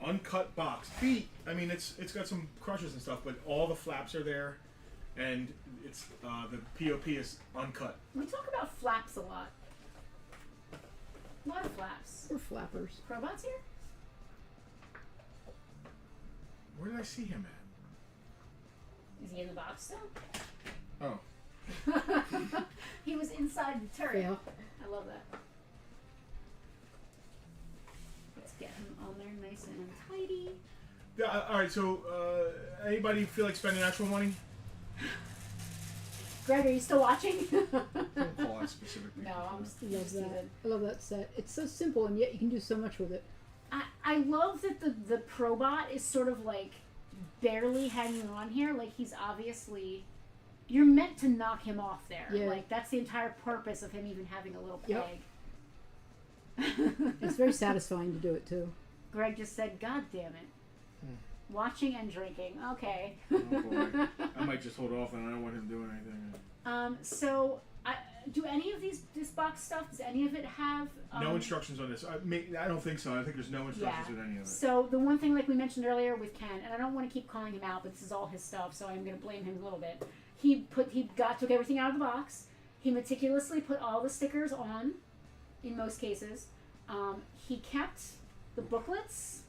Uncut box. Feet. I mean, it's got some crushes and stuff, but all the flaps are there, and it's the POP is uncut. We talk about flaps a lot. A lot of flaps. We're flappers. Probot's here? Where did I see him at? Is he in the box still? Oh. He was inside the turret. Fail. I love that. Let's get him on there nice and tidy. Yeah, all right. So, anybody feel like spending actual money? Greg, are you still watching? Don't call out specific people. No, I'm I love that. I love that set. It's so simple, and yet you can do so much with it. I love that the Probot is sort of like barely hanging on here. Like he's obviously, you're meant to knock him off there. Yeah. Like that's the entire purpose of him even having a little peg. Yep. It's very satisfying to do it too. Greg just said, "God damn it." Watching and drinking. Okay. Oh boy. I might just hold off, and I don't want him doing anything. So, do any of this box stuff? Does any of it have? No instructions on this. I don't think so. I think there's no instructions with any of it. So the one thing, like we mentioned earlier with Ken, and I don't want to keep calling him out, but this is all his stuff, so I'm going to blame him a little bit. He took everything out of the box. He meticulously put all the stickers on, in most cases. He kept the booklets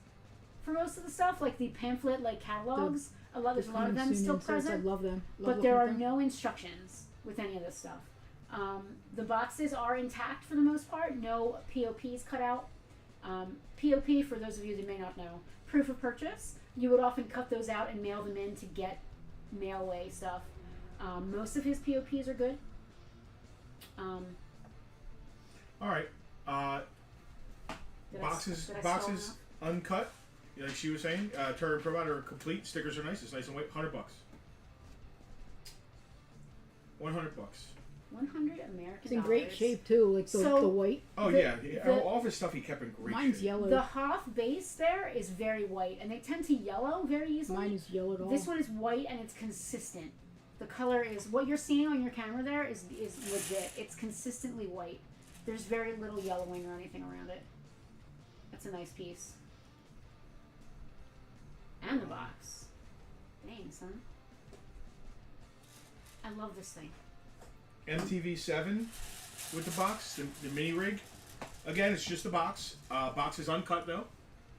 for most of the stuff, like the pamphlet, like catalogs. There's a lot of them still present. I love them. But there are no instructions with any of this stuff. The boxes are intact for the most part. No POPs cut out. POP, for those of you that may not know, proof of purchase. You would often cut those out and mail them in to get mail away stuff. Most of his POPs are good. All right. Boxes uncut. Like she was saying, turret provider complete. Stickers are nice. It's nice and white. $100. $100. 100 American It's in great shape too, like the white. Oh all of his stuff he kept in great Mine's shape. yellow. The Hoth base there is very white, and they tend to yellow very easily. Mine is yellow at all. This one is white, and it's consistent. The color is what you're seeing on your camera there is legit. It's consistently white. There's very little yellowing or anything around it. That's a nice piece. And the box. Dang, son. I love this thing. MTV7 with the box, the mini rig. Again, it's just the box. Box is uncut though.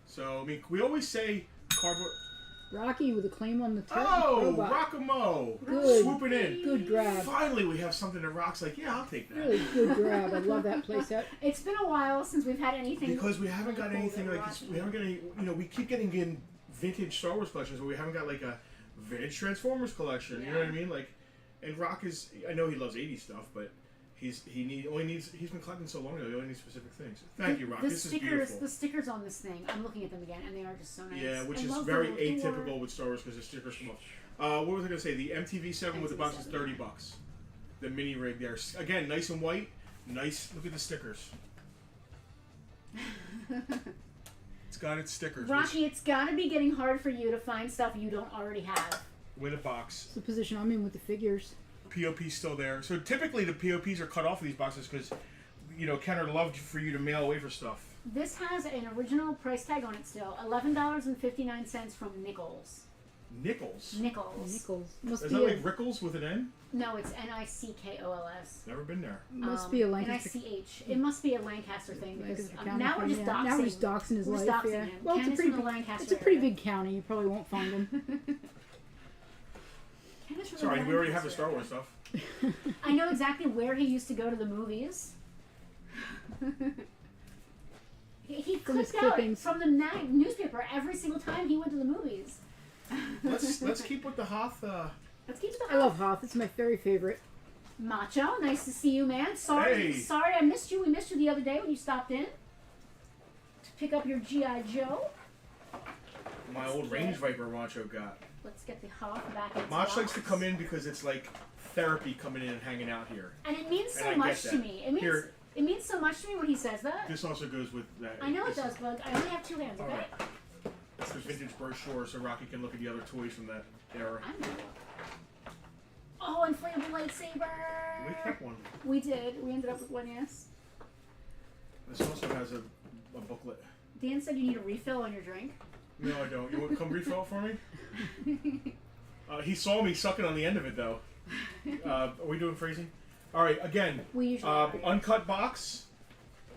So I mean, we always say cardboard. Rocky with a claim on the turret. Oh, robot. Rockamo! Good. Swooping in. Good grab. Finally, we have something that rocks. Like, yeah, I'll take that. Really good grab. I love that playset. It's been a while since we've had anything. Because we haven't got really cool anything that like we're this. We watching. haven't got any. We keep getting in vintage Star Wars collections, but we haven't got like a vintage Transformers collection. You know what I mean? Like, and Rock is. I know he loves '80s stuff, but he's been collecting so long ago. He only needs specific things. Thank you, Rock. This is beautiful. The stickers on this thing. I'm looking at them again, and they are just so nice. Yeah, which I is love very the little door. atypical with Star Wars because the stickers come off. What was I gonna say? The MTV7 with the box is $30. The mini rig there, again, nice and white. Nice. Look at the stickers. It's got its stickers. Rocky, it's got to be getting hard for you to find stuff you don't already have. With a box. It's the position I'm in with the figures. POP's still there. So typically the POPs are cut off of these boxes because, Kenner loved for you to mail away for stuff. This has an original price tag on it still. $11.59 from Nichols. Nichols. Nichols. Must Is be that a, like Rickles with an N? No, it's Nickols. Never been there. must be a Lancaster. NICH. It must be a Lancaster thing because Lancaster County now we're just thing, doxing. Now we're just doxing his We're life. just doxing Yeah. him. Well, Ken it's a is pretty from the big. Lancaster It's a pretty area. big county. You probably won't find him. Ken is from Sorry, the we already have the Lancaster Star area. Wars stuff. I know exactly where he used to go to the movies. He From his clipped out clippings. from the newspaper every single time he went to the movies. Let's keep with the Hoth. Let's keep the I love Hoth. It's my very favorite. Macho. Nice to see you, man. Sorry, Hey. sorry I missed you. We missed you the other day when you stopped in to pick up your GI Joe. My old Range Viper Macho got. Let's get the Hoth back into Mach box. likes to come in because it's like therapy coming in and hanging out here. And it means so And I much get to that. me. It means Here. it means so much to me when he says that. This also goes with that. I know it this does, Bug. I only have 2 hands, okay? Alright. It's the vintage brochure so Rocky can look at the other toys from that era. I'm gonna look. Oh, inflatable lightsaber! We kept one. We did. We ended up with one, yes. This also has a booklet. Dan said you need a refill on your drink. No, I don't. You want to come refill it for me? He saw me sucking on the end of it, though. Are we doing phrasing? All right, again, We usually are, yeah. uncut box.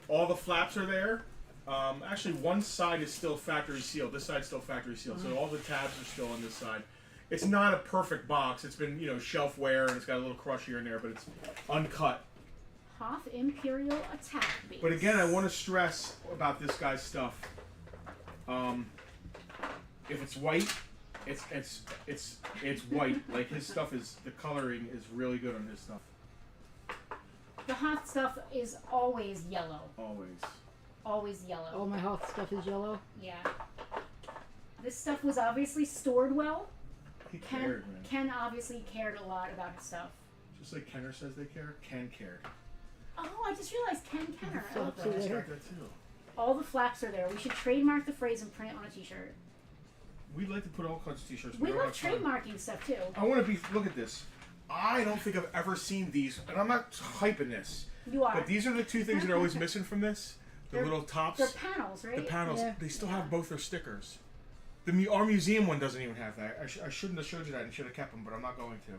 All the flaps are there. Actually, one side is still factory sealed. This side's still factory sealed, so all the tabs are still on this side. It's not a perfect box. It's been, shelf wear, and it's got a little crush here and there, but it's uncut. Hoth Imperial Attack Base. But again, I want to stress about this guy's stuff. If it's white, it's white. Like his stuff is, the coloring is really good on his stuff. The Hoth stuff is always yellow. Always. Always yellow. All my Hoth stuff is yellow. Yeah. This stuff was obviously stored well. He cared, man. Ken obviously cared a lot about his stuff. Just like Kenner says they care, Ken cared. Oh, I just realized Ken Kenner. I love Flaps that. are He's there. got that too. All the flaps are there. We should trademark the phrase and print it on a t-shirt. We'd like to put all kinds of t-shirts. We don't love have time. trademarking stuff too. I want to be. Look at this. I don't think I've ever seen these, and I'm not hyping this. You are. But these are the two things that are always missing from this: the They're- little tops, They're panels, right? the panels. Yeah. They still have both their stickers. Our museum one doesn't even have that. I shouldn't have showed you that and should have kept them, but I'm not going to.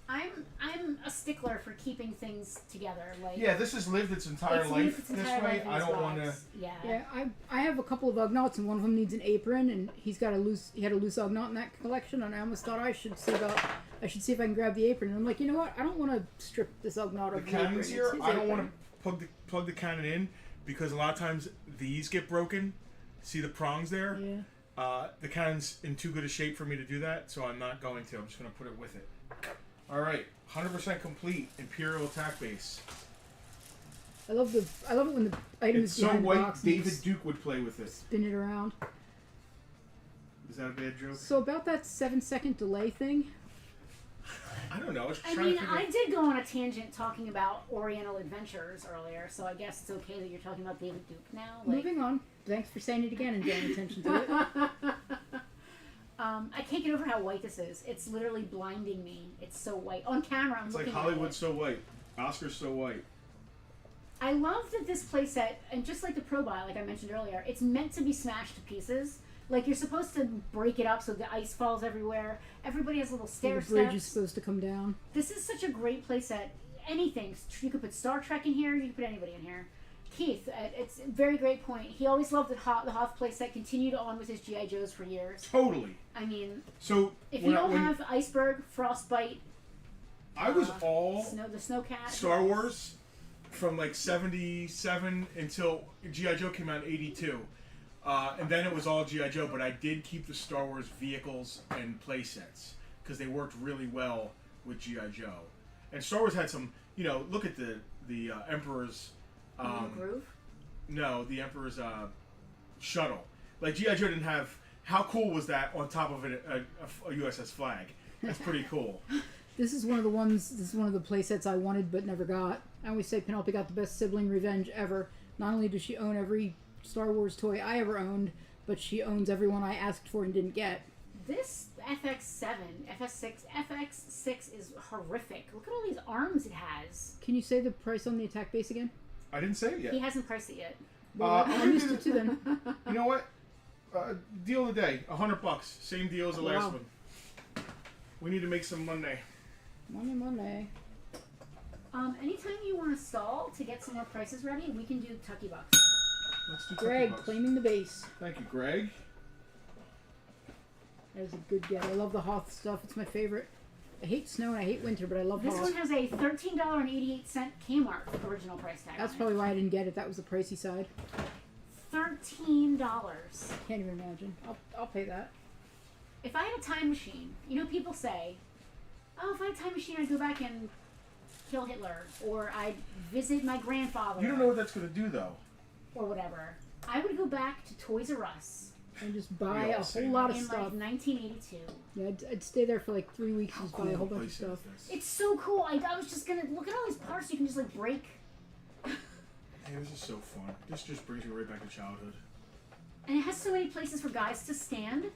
I'm a stickler for keeping things together. Like Yeah, this has lived its entire it's life lived its this entire way. life in I this don't want to. box. Yeah. Yeah, I have a couple of Ugnaughts, and one of them needs an apron, and he had a loose Ugnaught in that collection, and I almost thought I should see if I can grab the apron. And I'm like, you know what? I don't want to strip this Ugnaught The of the apron. cannons It's here, his I don't apron. want to plug the cannon in because a lot of times these get broken. See the prongs there? Yeah. The cannon's in too good a shape for me to do that, so I'm not going to. I'm just going to put it with it. All right, 100% complete Imperial attack base. I love it when the item It's is so behind the white. box and you David Duke would play with it. spin it around. Is that a bad joke? So about that 7-second delay thing. I don't know. I was I trying mean, to figure. I did go on a tangent talking about Oriental Adventures earlier, so I guess it's okay that you're talking about David Duke now. Like, Moving on. Thanks for saying it again and paying attention to it. I can't get over how white this is. It's literally blinding me. It's so white. On camera, I'm It's like looking Hollywood's at it. so white. Oscar's so white. I love that this playset, and just like the Pro Buy, like I mentioned earlier, it's meant to be smashed to pieces. Like, you're supposed to break it up so the ice falls everywhere. Everybody has little stair The bridge is steps. supposed to come down. This is such a great playset. Anything. You could put Star Trek in here. You could put anybody in here. Keith, it's a very great point. He always loved the Hoth playset. Continued on with his G.I. Joes for years. Totally. I mean, So if when you I- don't when have Iceberg, Frostbite, I was all the Snowcat, Star Wars from like 77 until G.I. Joe came out in 82. And then it was all G.I. Joe, but I did keep the Star Wars vehicles and play sets because they worked really well with G.I. Joe. And Star Wars had some, look at the Emperor's, Groove. no, the Emperor's shuttle. Like G.I. Joe didn't have, how cool was that on top of a USS flag? That's pretty cool. This is one of the play sets I wanted but never got. I always say Penelope got the best sibling revenge ever. Not only does she own every Star Wars toy I ever owned, but she owns every one I asked for and didn't get. This FX6 is horrific. Look at all these arms it has. Can you say the price on the attack base again? I didn't say it yet. He hasn't priced it yet. Well, I'm used to it too then. You know what? Deal of the day, $100. Same deal as the last Wow. one. We need to make some Monday. Monday. Anytime you want to stall to get some more prices ready, we can do Tucky Bucks. Let's do Greg $20. claiming the base. Thank you, Greg. That is a good get. I love the Hoth stuff. It's my favorite. I hate snow and I hate winter, but I love This Hoth. one has a $13.88 Kmart original price tag. That's on probably why I didn't get it. That was the pricey side. it. $13. Can't even imagine. I'll pay that. If I had a time machine, you know, people say, "Oh, if I had a time machine, I'd go back and kill Hitler, or I'd visit my grandfather." You don't know what that's going to do, though. Or whatever. I would go back to Toys R Us And just buy We all a say whole lot of in stuff. like 1982. Yeah, I'd stay there for like 3 weeks and just buy a whole of a bunch of place is stuff. this? It's so cool. I was just gonna look at all these parts you can just like break. Hey, this is so fun. This just brings me right back to childhood. And it has so many places for guys to stand.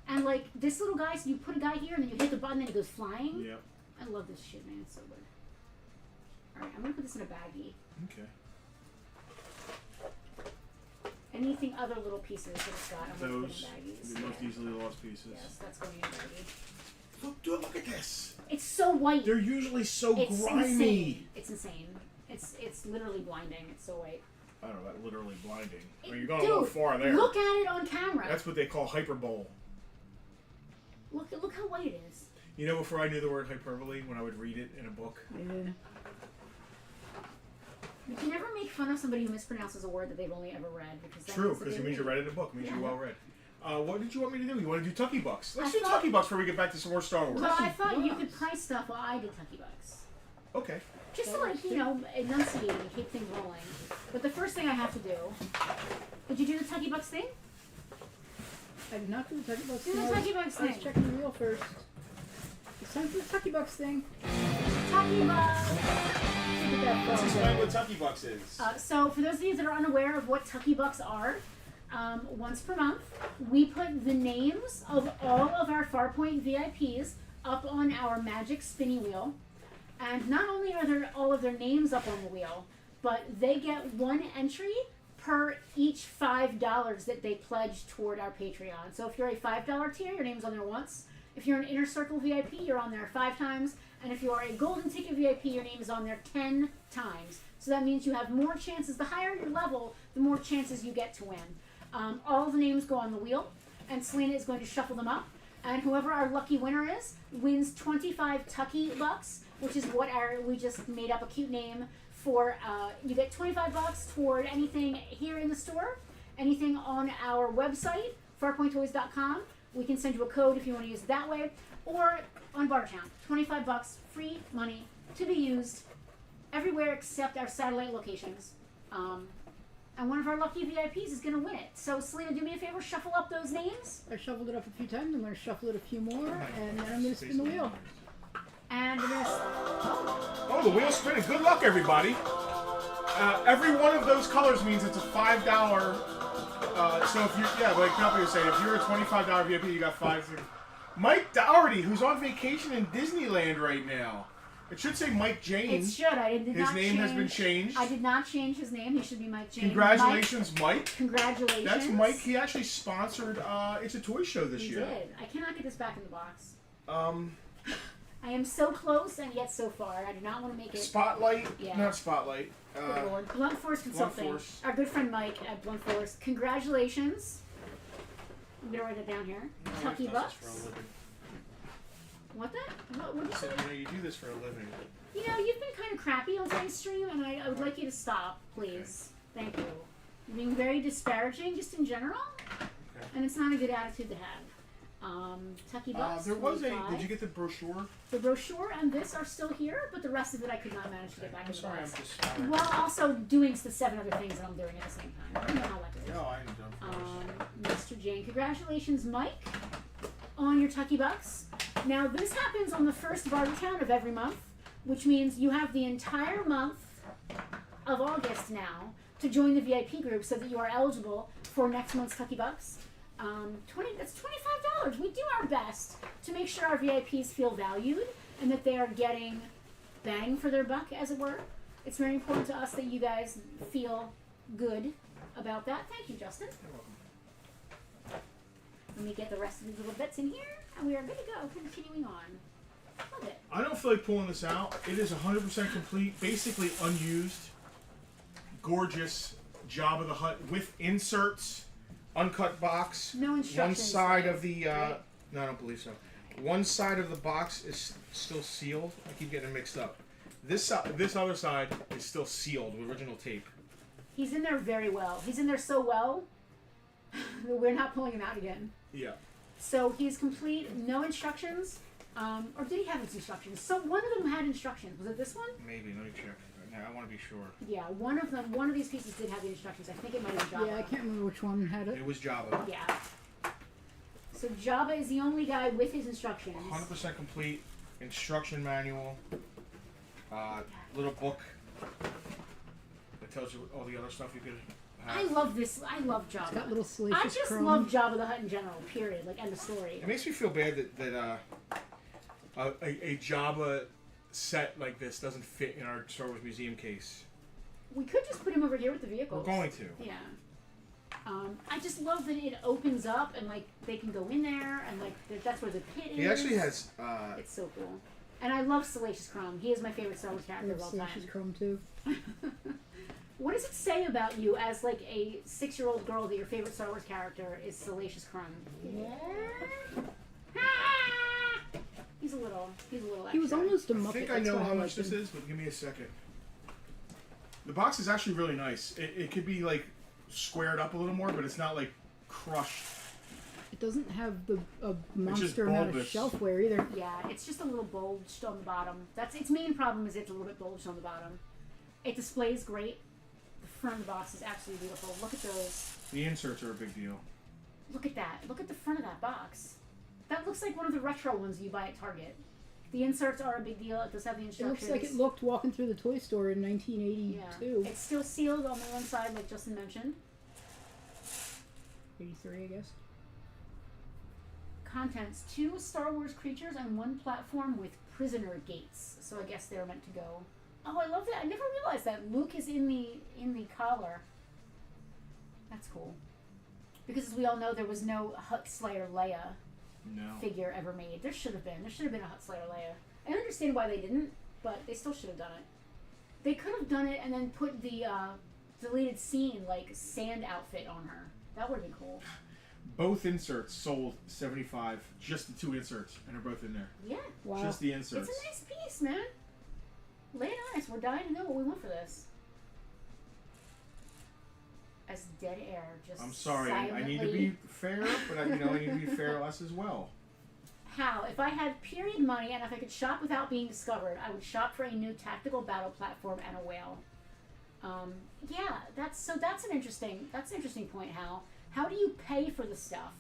And like this little guy, so you put a guy here and then you hit the button and he goes flying. Yep. I love this shit, man. It's so good. Alright, I'm gonna put this in a baggie. Okay. Anything other little pieces that it's got, I'm gonna put Those, in baggies. the most Yeah. easily lost pieces. Yes, that's going in a baggie. Look at this. It's so white. They're usually so It's grimy. insane. It's insane. It's literally blinding. It's so white. I don't know, that literally blinding. I mean, you're going Dude, a little far there. Look at it on camera. That's what they call hyperbole. Look how white it is. You know, before I knew the word hyperbole, when I would read it in a book. Yeah. You can never make fun of somebody who mispronounces a word that they've only ever read because that True, means that because they it means you read. read it in a book. It means Yeah. you're well read. What did you want me to do? You want to do Tucky Bucks? Let's I do thought- Tucky Bucks before we get back to some more Star Wars. Well, I thought you Bucks. could price stuff while I did Tucky Bucks. Okay. Just to like, you know, enunciate and keep things rolling. But the first thing I have to do... Did you do the Tucky Bucks thing? I did not do the Tucky Bucks Do the thing. Tucky Bucks I was thing. checking the wheel first. It's time for the Tucky Bucks thing. Tucky Bucks! Look at that Let's frog explain there. what Tucky Bucks is. So for those of you that are unaware of what Tucky Bucks are, once per month, we put the names of all of our Farpoint VIPs up on our magic spinning wheel. And not only are there all of their names up on the wheel, but they get one entry per each $5 that they pledge toward our Patreon. So if you're a $5 tier, your name's on there once. If you're an Inner Circle VIP, you're on there 5 times. And if you are a Golden Ticket VIP, your name is on there 10 times. So that means you have more chances. The higher your level, the more chances you get to win. All the names go on the wheel, and Selena is going to shuffle them up. And whoever our lucky winner is wins 25 Tucky Bucks, which is what we just made up a cute name for. You get 25 bucks toward anything here in the store, anything on our website, farpointtoys.com. We can send you a code if you want to use it that way, or on Bartertown. 25 bucks, free money to be used everywhere except our satellite locations. And one of our lucky VIPs is going to win it. So, Selena, do me a favor, shuffle up those names. I shuffled it up a few times. I'm going to shuffle it a few more, and then I'm going to spin the wheel. And we're going to... Oh, the wheel's spinning. Good luck, everybody. Every one of those colors means it's a $5. So if you, like Penelope was saying, if you're a $25 VIP, you got 5 things. Mike Dougherty, who's on vacation in Disneyland right now. It should say Mike It James. should. I did His not name change. has been changed. I did not change his name. He should be Mike James. Congratulations, Mike. Mike, congratulations. That's Mike. He actually sponsored It's a Toy Show this He year. did. I cannot get this back in the box. Um, I am so close and yet so far. I do not want to make it. Spotlight. Yeah. Not Spotlight. Good Lord. Blunt Force Consulting. Force. Our good friend Mike at Blunt Force. Congratulations. I'm going to write it down here. Tucky Bucks. What that? What did you say? You know, you do this for a living. You know, you've been kind of crappy on today's stream, and I would like you to stop, please. Thank you. You're being very disparaging, just in general, and it's not a good attitude to have. Tucky Bucks. There was 25. Did you get the brochure? The brochure and this are still here, but the rest of it I could not manage to get back I'm in the sorry, I'm box. just. While also doing the 7 other things that I'm doing at the same time. You know how that goes. No, I am done. Mr. Jane, congratulations, Mike, on your Tucky Bucks. Now, this happens on the first Bartertown of every month, which means you have the entire month of August now to join the VIP group so that you are eligible for next month's Tucky Bucks. That's $25. We do our best to make sure our VIPs feel valued and that they are getting bang for their buck, as it were. It's very important to us that you guys feel good about that. Thank you, Justin. Let me get the rest of these little bits in here, and we are good to go. Continuing on. Love it. I don't feel like pulling this out. It is 100% complete, basically unused, gorgeous Jabba the Hutt with inserts, uncut box. No instructions. One side though, of the right? no, I don't believe so. One side of the box is still sealed. I keep getting it mixed up. This other side is still sealed with original tape. He's in there very well. He's in there so well that we're not pulling him out again. Yeah. So he's complete, no instructions. Or did he have his instructions? So one of them had instructions. Was it this one? Maybe. Let me check. Now, I want to be sure. Yeah, one of these pieces did have the instructions. I think it might have been Jabba. Yeah, I can't remember which one had it. It was Jabba. Yeah. So Jabba is the only guy with his instructions. 100% complete. Instruction manual. Little book that tells you all the other stuff you could have. I love this. I love Jabba. It's got little salacious I just chrome. love Jabba the Hutt in general. Period. Like end of story. It makes me feel bad that a Jabba set like this doesn't fit in our Star Wars museum case. We could just put him over here with the vehicles. We're going to. Yeah. I just love that it opens up and like they can go in there and like that's where the pit is. He actually has. It's so cool. And I love Salacious Crumb. He is my favorite Star Wars I character love of all time. salacious chrome too. What does it say about you as like a 6-year-old girl that your favorite Star Wars character is Salacious Crumb? He's a little extra. He was almost a Muppet. I think I that's know why how much liked this him. is, but give me a second. The box is actually really nice. It could be like squared up a little more, but it's not like crushed. It doesn't have a just monster amount of bulbous. shelfware either. Yeah, it's just a little bulged on the bottom. That's its main problem is it's a little bit bulged on the bottom. It displays great. The front of the box is absolutely beautiful. Look at those. The inserts are a big deal. Look at that. Look at the front of that box. That looks like one of the retro ones you buy at Target. The inserts are a big deal. It does have the It instructions. looks like it looked walking through the toy store in 1982. Yeah. It's still sealed on the one side, like Justin mentioned. 83, I guess. Contents: 2 Star Wars creatures and 1 platform with prisoner gates. So I guess they're meant to go. Oh, I love that. I never realized that Luke is in the collar. That's cool. Because as we all know, there was no Hutt Slayer Leia No. figure ever made. There should have been. There should have been a Hutt Slayer Leia. I understand why they didn't, but they still should have done it. They could have done it and then put the deleted scene like sand outfit on her. That would have been cool. Both inserts sold $75. Just the 2 inserts, and they're both in there. Yeah. Wow. Just the inserts. It's a nice piece, man. Lay it on us. We're dying to know what we want for this. As dead air, just I'm sorry. I need to silently- be fair, but I need to be fair to us as well. How? If I had period money and if I could shop without being discovered, I would shop for a new tactical battle platform and a whale. Yeah, that's an interesting point, Hal. How do you pay for the stuff?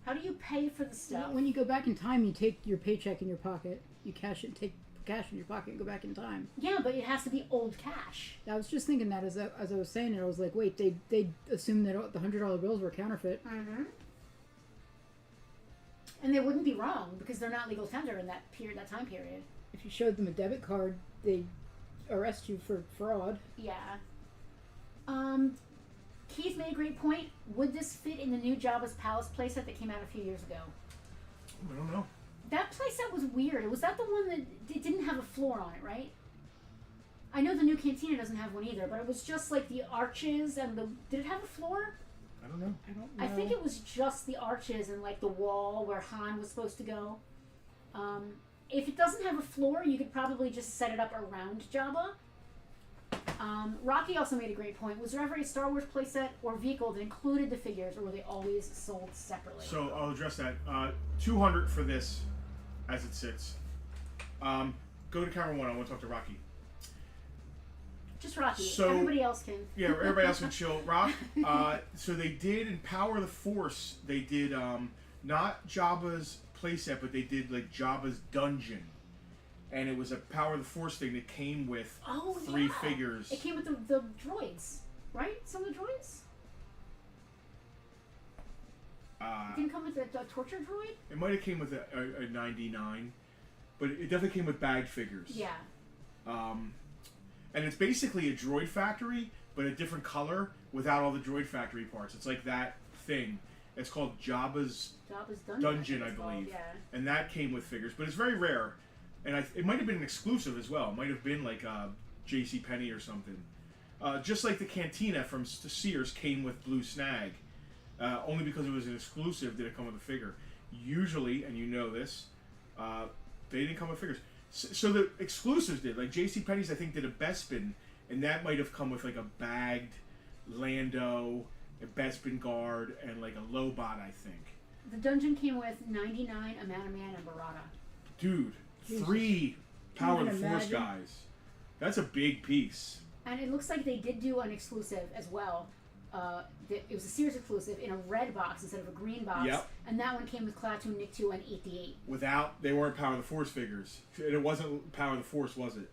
How do you pay for the stuff? When you go back in time, you take your paycheck in your pocket. You cash it, take cash in your pocket, and go back in time. Yeah, but it has to be old cash. I was just thinking that as I was saying it, I was like, wait, they assumed that the $100 bills were counterfeit. Mm-hmm. And they wouldn't be wrong because they're not legal tender in that time period. If you showed them a debit card, they arrest you for fraud. Yeah. Keith made a great point. Would this fit in the new Jabba's Palace playset that came out a few years ago? I don't know. That playset was weird. Was that the one that didn't have a floor on it, right? I know the new Cantina doesn't have one either, but it was just like the arches and the... Did it have a floor? I don't know. I don't know. I think it was just the arches and like the wall where Han was supposed to go. If it doesn't have a floor, you could probably just set it up around Jabba. Rocky also made a great point. Was there ever a Star Wars playset or vehicle that included the figures, or were they always sold separately? So I'll address that. $200 for this, as it sits. Go to camera 1. I want to talk to Rocky. Just Rocky. So- Everybody else can. Yeah, everybody else can chill. Rock. So they did in Power of the Force. They did not Jabba's playset, but they did like Jabba's dungeon, and it was a Power of the Force thing that came with 3 figures. It came with the droids, right? Some of the droids. It didn't come with the torture droid. It might have came with a 99, but it definitely came with bagged figures. Yeah. And it's basically a droid factory, but a different color without all the droid factory parts. It's like that thing. It's called Jabba's Jabba's Dungeon, I it's called, believe. Yeah. And that came with figures, but it's very rare. And it might have been an exclusive as well. It might have been like J.C. Penney or something. Just like the Cantina from Sears came with Blue Snag. Only because it was an exclusive did it come with a figure. Usually, and you know this, they didn't come with figures. So the exclusives did. Like J.C. Penney's, I think, did a Bespin, and that might have come with like a bagged Lando, a Bespin guard, and like a Lobot, I think. The dungeon came with 99, a Man, and Barada. Dude, Jesus. 3 Power of the even Force imagine? guys. That's a big piece. And it looks like they did do an exclusive as well. It was a Sears exclusive in a red box instead of a green box. Yep. And that one came with Klaatu, Nick 2, and 8D8. They weren't Power of the Force figures. And it wasn't Power of the Force, was it?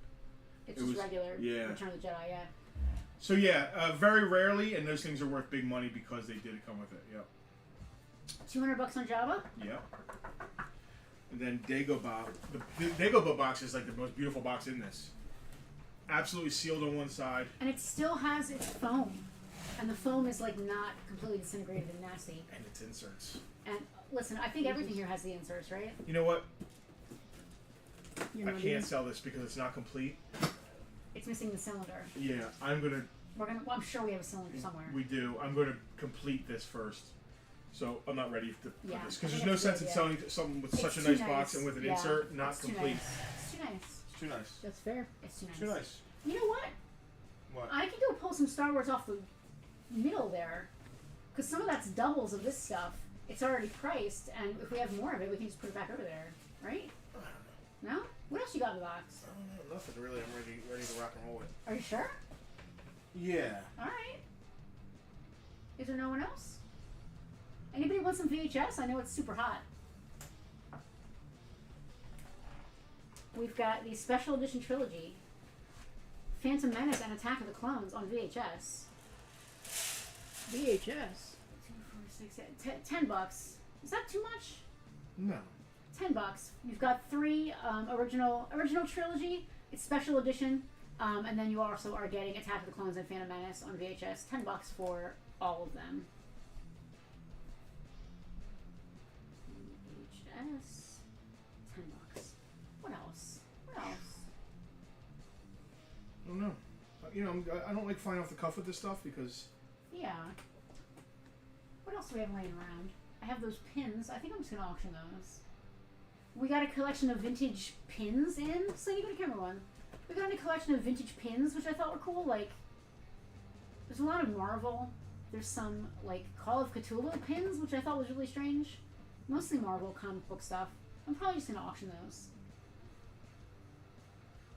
It's It just was- regular yeah. Return of the Jedi, yeah. So yeah, very rarely, and those things are worth big money because they did come with it. Yep. $200 on Jabba. Yep. And then Dagobah. The Dagobah box is like the most beautiful box in this. Absolutely sealed on one side. And it still has its foam. And the foam is like not completely disintegrated and nasty. And its inserts. And listen, I think everything here has the inserts, right? You know what? You're I not can't even- sell this because it's not complete. It's missing the cylinder. Yeah, I'm gonna. Well, I'm sure we have a cylinder somewhere. We do. I'm gonna complete this first. So I'm not ready to put Yeah, this I because think there's no that's a sense good in idea. selling something with It's such a too nice box and with an Yeah, insert not it's too complete. nice. It's too nice. It's too nice. That's fair. It's too nice. Too nice. You know what? What? I can go pull some Star Wars off the middle there, because some of that's doubles of this stuff. It's already priced, and if we have more of it, we can just put it back over there, right? I don't know. No? What else you got in the box? I don't know. Nothing really. I'm ready to rock and roll with. Are you sure? Yeah. All right. Is there no one else? Anybody want some VHS? I know it's super hot. We've got the special edition trilogy, Phantom Menace and Attack of the Clones on VHS. VHS. 2, 4, 6, 8, $10. Is that too much? No. $10. You've got 3 original trilogy. It's special edition, and then you also are getting Attack of the Clones and Phantom Menace on VHS. $10 for all of them. VHS. $10. What else? What else? I don't know. You know, I don't like flying off the cuff with this stuff because Yeah. What else do we have laying around? I have those pins. I think I'm just gonna auction those. We got a collection of vintage pins in. Slinky, go to camera one. We got a collection of vintage pins, which I thought were cool. Like, there's a lot of Marvel. There's some like Call of Cthulhu pins, which I thought was really strange. Mostly Marvel comic book stuff. I'm probably just gonna auction those.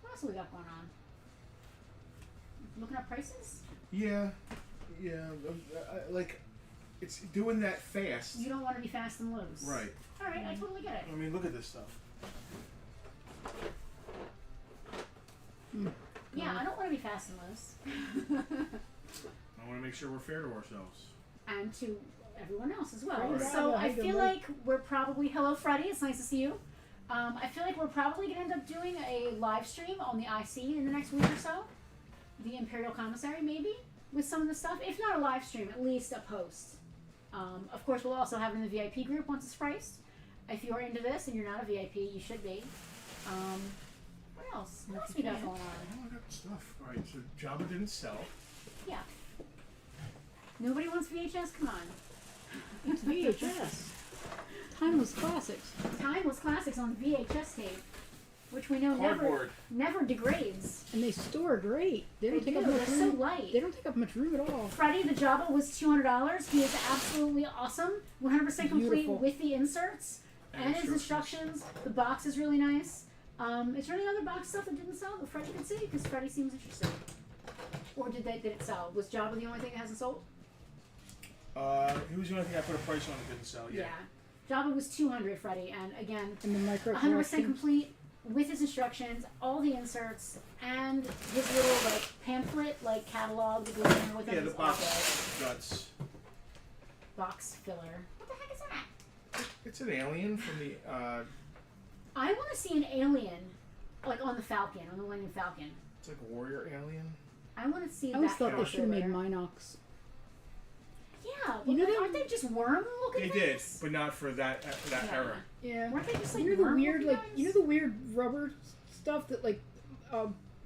What else have we got going on? Looking at prices? yeah, like it's doing that fast. You don't want to be fast and loose. Right. All right, I totally get it. I mean, look at this stuff. Yeah, I don't want to be fast and loose. I want to make sure we're fair to ourselves. And to everyone else as well. Freddie, So yeah, I hey, good feel morning. like we're probably, hello Freddie, it's nice to see you. I feel like we're probably going to end up doing a live stream on the IC in the next week or so. The Imperial Commissary, maybe, with some of the stuff. If not a live stream, at least a post. Of course, we'll also have it in the VIP group once it's priced. If you're into this and you're not a VIP, you should be. What else? What else we got going on? Oh, I got stuff. All right, so Jabba didn't sell. Yeah. Nobody wants VHS? Come on. It's VHS. Timeless classics. Timeless classics on VHS tape, which we know Cardboard. never degrades. And they store great. They They don't take do. up They're much so room. light. They don't take up much room at all. Freddie the Jabba was $200. He is absolutely awesome. 100% complete Beautiful. with the inserts and his instructions. instructions. The box is really nice. Is there any other box stuff that didn't sell that Freddie could see? Because Freddie seems interested. Or did it sell? Was Jabba the only thing that hasn't sold? He was the only thing I put a price on that didn't sell. Yeah. Jabba was $200, Freddie, and again, And the micro 100% collection. complete with his instructions, all the inserts, and his little like pamphlet, like catalog that goes in with him. Yeah, the is box awesome. guts. Box filler. What the heck is that? It's an alien from the. I want to see an alien, like on the Falcon, on the Millennium Falcon. It's like a warrior alien. I want to see I always that thought they kind of should have made filler. Minox. Yeah, You know but that- aren't they just worm looking They did, things? but not for that Yeah. era. Yeah. Weren't they just like You know the worm weird, looking like, guys? you know the weird rubber stuff that, like,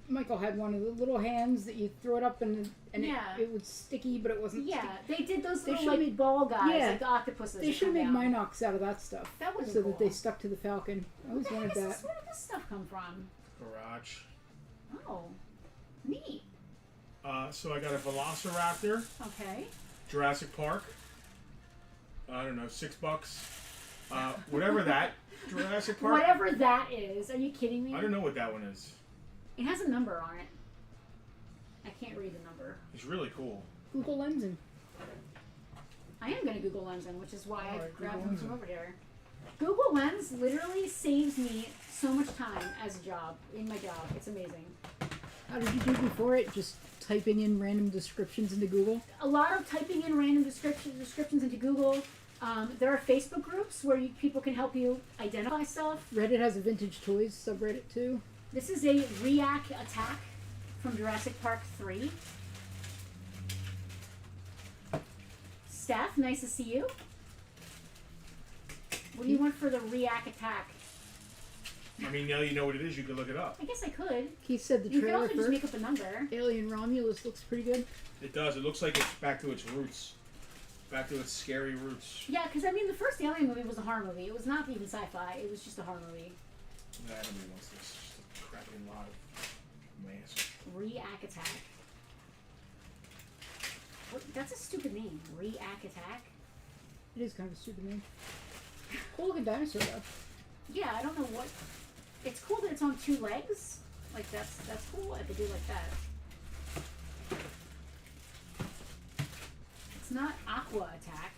Michael had one of the little hands that you throw it up and Yeah. it was sticky, but it wasn't Yeah, they did those They little should like make- ball guys, yeah. like the octopuses. They that should have come made down. Minox out of that stuff. That would've so been that they cool. stuck to the Falcon. I always What the heck wanted is that. this? Where did this stuff come from? Garage. Oh, neat. So I got a Velociraptor, Okay. Jurassic Park. I don't know, $6. Whatever that Jurassic Park. Whatever that is. Are you kidding me? I don't know what that one is. It has a number on it. I can't read the number. It's really cool. Google Lensing. I am going to Google Lens in, which is why I Alright, grabbed Google them from Lens. over here. Google Lens literally saves me so much time as a job, in my job. It's amazing. How did you do before it? Just typing in random descriptions into Google? A lot of typing in random descriptions into Google. There are Facebook groups where people can help you identify stuff. Reddit has a vintage toys subreddit too. This is a React attack from Jurassic Park 3. Steph, nice to see you. What do you want for the React attack? I mean, now you know what it is, you could look it up. I guess I could. He said the You could trailer also just for make up a number. Alien Romulus looks pretty good. It does. It looks like it's back to its roots. Back to its scary roots. Yeah, because I mean, the first Alien movie was a horror movie. It was not even sci-fi. It was just a horror movie. Nah, nobody wants this. Just a crappy lot of mass. React attack. What, that's a stupid name. React attack. It is kind of a stupid name. Cool looking dinosaur though. Yeah, I don't know what. It's cool that it's on two legs. Like that's cool. I could do like that. It's not Aqua Attack.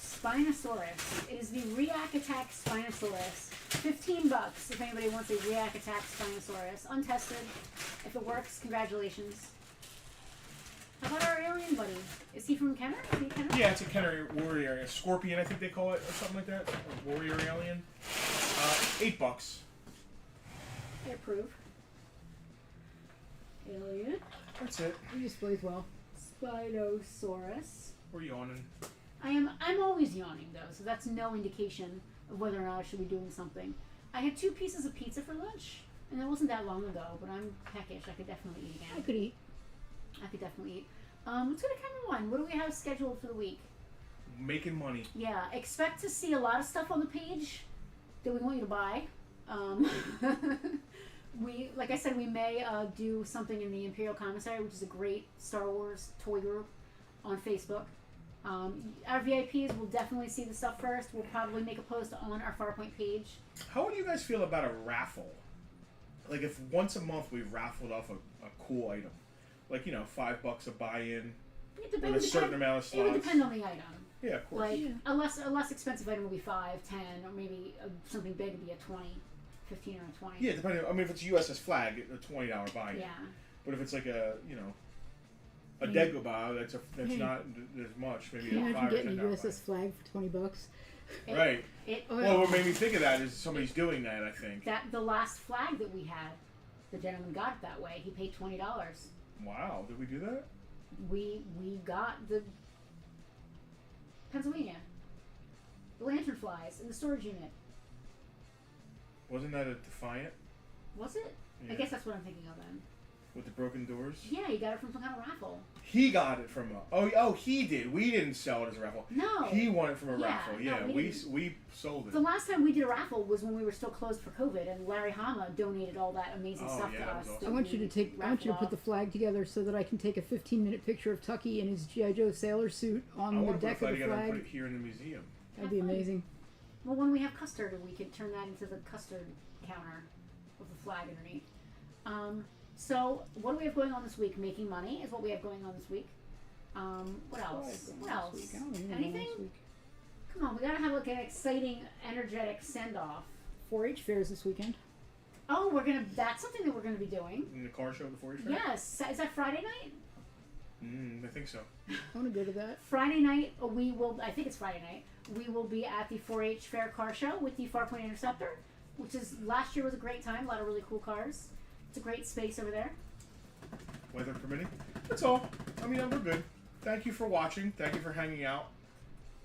Spinosaurus. It is the React Attack Spinosaurus. $15 if anybody wants a React Attack Spinosaurus. Untested. If it works, congratulations. How about our alien buddy? Is he from Kenner? Is he Kenner? Yeah, it's a Kenner warrior, a scorpion, I think they call it, or something like that. A warrior alien. $8. I approve. Alien. That's it. He displays well. Spinosaurus. We're yawning. I'm always yawning though, so that's no indication of whether or not I should be doing something. I had 2 pieces of pizza for lunch, and it wasn't that long ago, but I'm peckish. I could definitely eat I again. could eat. I could definitely eat. Let's go to camera 1. What do we have scheduled for the week? Making money. Yeah, expect to see a lot of stuff on the page that we want you to buy. We, like I said, we may do something in the Imperial Commissary, which is a great Star Wars toy group on Facebook. Our VIPs will definitely see the stuff first. We'll probably make a post on our Farpoint page. How would you guys feel about a raffle? Like if once a month we raffled off a cool item. Like, you know, $5 a buy-in with a certain amount of It slots. would depend on the item. Yeah, of course. Like Yeah. a less expensive item will be 5, 10, or maybe something big would be a 20, 15 or a 20. Yeah, depending. I mean, if it's a USS Flag, a $20 buy-in. Yeah. But if it's like a, you know, a Yeah. Dagobah, that's Yeah. not as much. Maybe Can you a imagine $5 or getting a $10 USS flag for $20? It- Right. It, Oh, Well, what made me think of that is somebody's doing that, I think. that the last flag that we had, the gentleman got it that way. He paid $20. Wow, did we do that? We got the Pennsylvania, the lantern flies in the storage unit. Wasn't that a Defiant? Was it? Yeah. I guess that's what I'm thinking of then. With the broken doors? Yeah, he got it from some kind of raffle. He got it from a... Oh, he did. We didn't sell it as a raffle. No. He won it from a Yeah, raffle. no, Yeah, we we didn't. sold it. The last time we did a raffle was when we were still closed for COVID, and Larry Hama donated all that amazing Oh, stuff yeah, to that us. was awesome. that I want you we to put raffled the off. flag together so that I can take a 15-minute picture of Tucky in his G.I. Joe sailor suit I on the want to put a deck of flag the together and flag. put it here in the museum. That'd be Have fun. amazing. Well, when we have custard, we can turn that into the custard counter with the flag underneath. So, what do we have going on this week? Making money is what we have going on this week. What else? What else? I don't even know Anything? this week. Come on, we gotta have like an exciting, energetic send-off. 4-H fairs this weekend. Oh, that's something that we're gonna be doing. In the car show before you Yes. Is that Friday night? I think so. I want to go to that. Friday night, I think it's Friday night, we will be at the 4-H Fair Car Show with the Farpoint Interceptor, which is, last year was a great time, a lot of really cool cars. It's a great space over there. Weather permitting? That's all. I mean, we're good. Thank you for watching. Thank you for hanging out.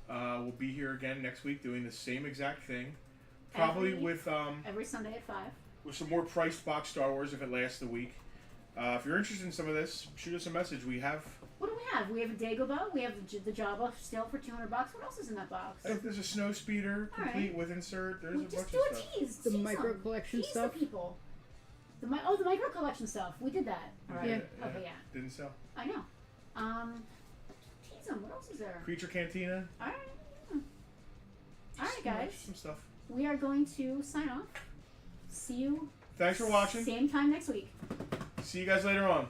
We'll be here again next week doing the same exact thing. Probably with every Sunday at 5. With some more priced box Star Wars if it lasts the week. If you're interested in some of this, shoot us a message. We have. What do we have? We have a Dagobah. We have the Jabba still for $200. What else is in that box? There's a snow speeder complete right. with insert. There's Well, a just bunch do of a stuff. tease. The Tease micro them. collection Tease stuff. The people. The micro collection stuff. We did that. All right. Yeah. Okay. Yeah. Didn't sell. I know. Tease them. What else is there? Creature Cantina. All right. All right, guys. Some stuff. We are going to sign off. See you. Thanks for watching. Same time next week. See you guys later on.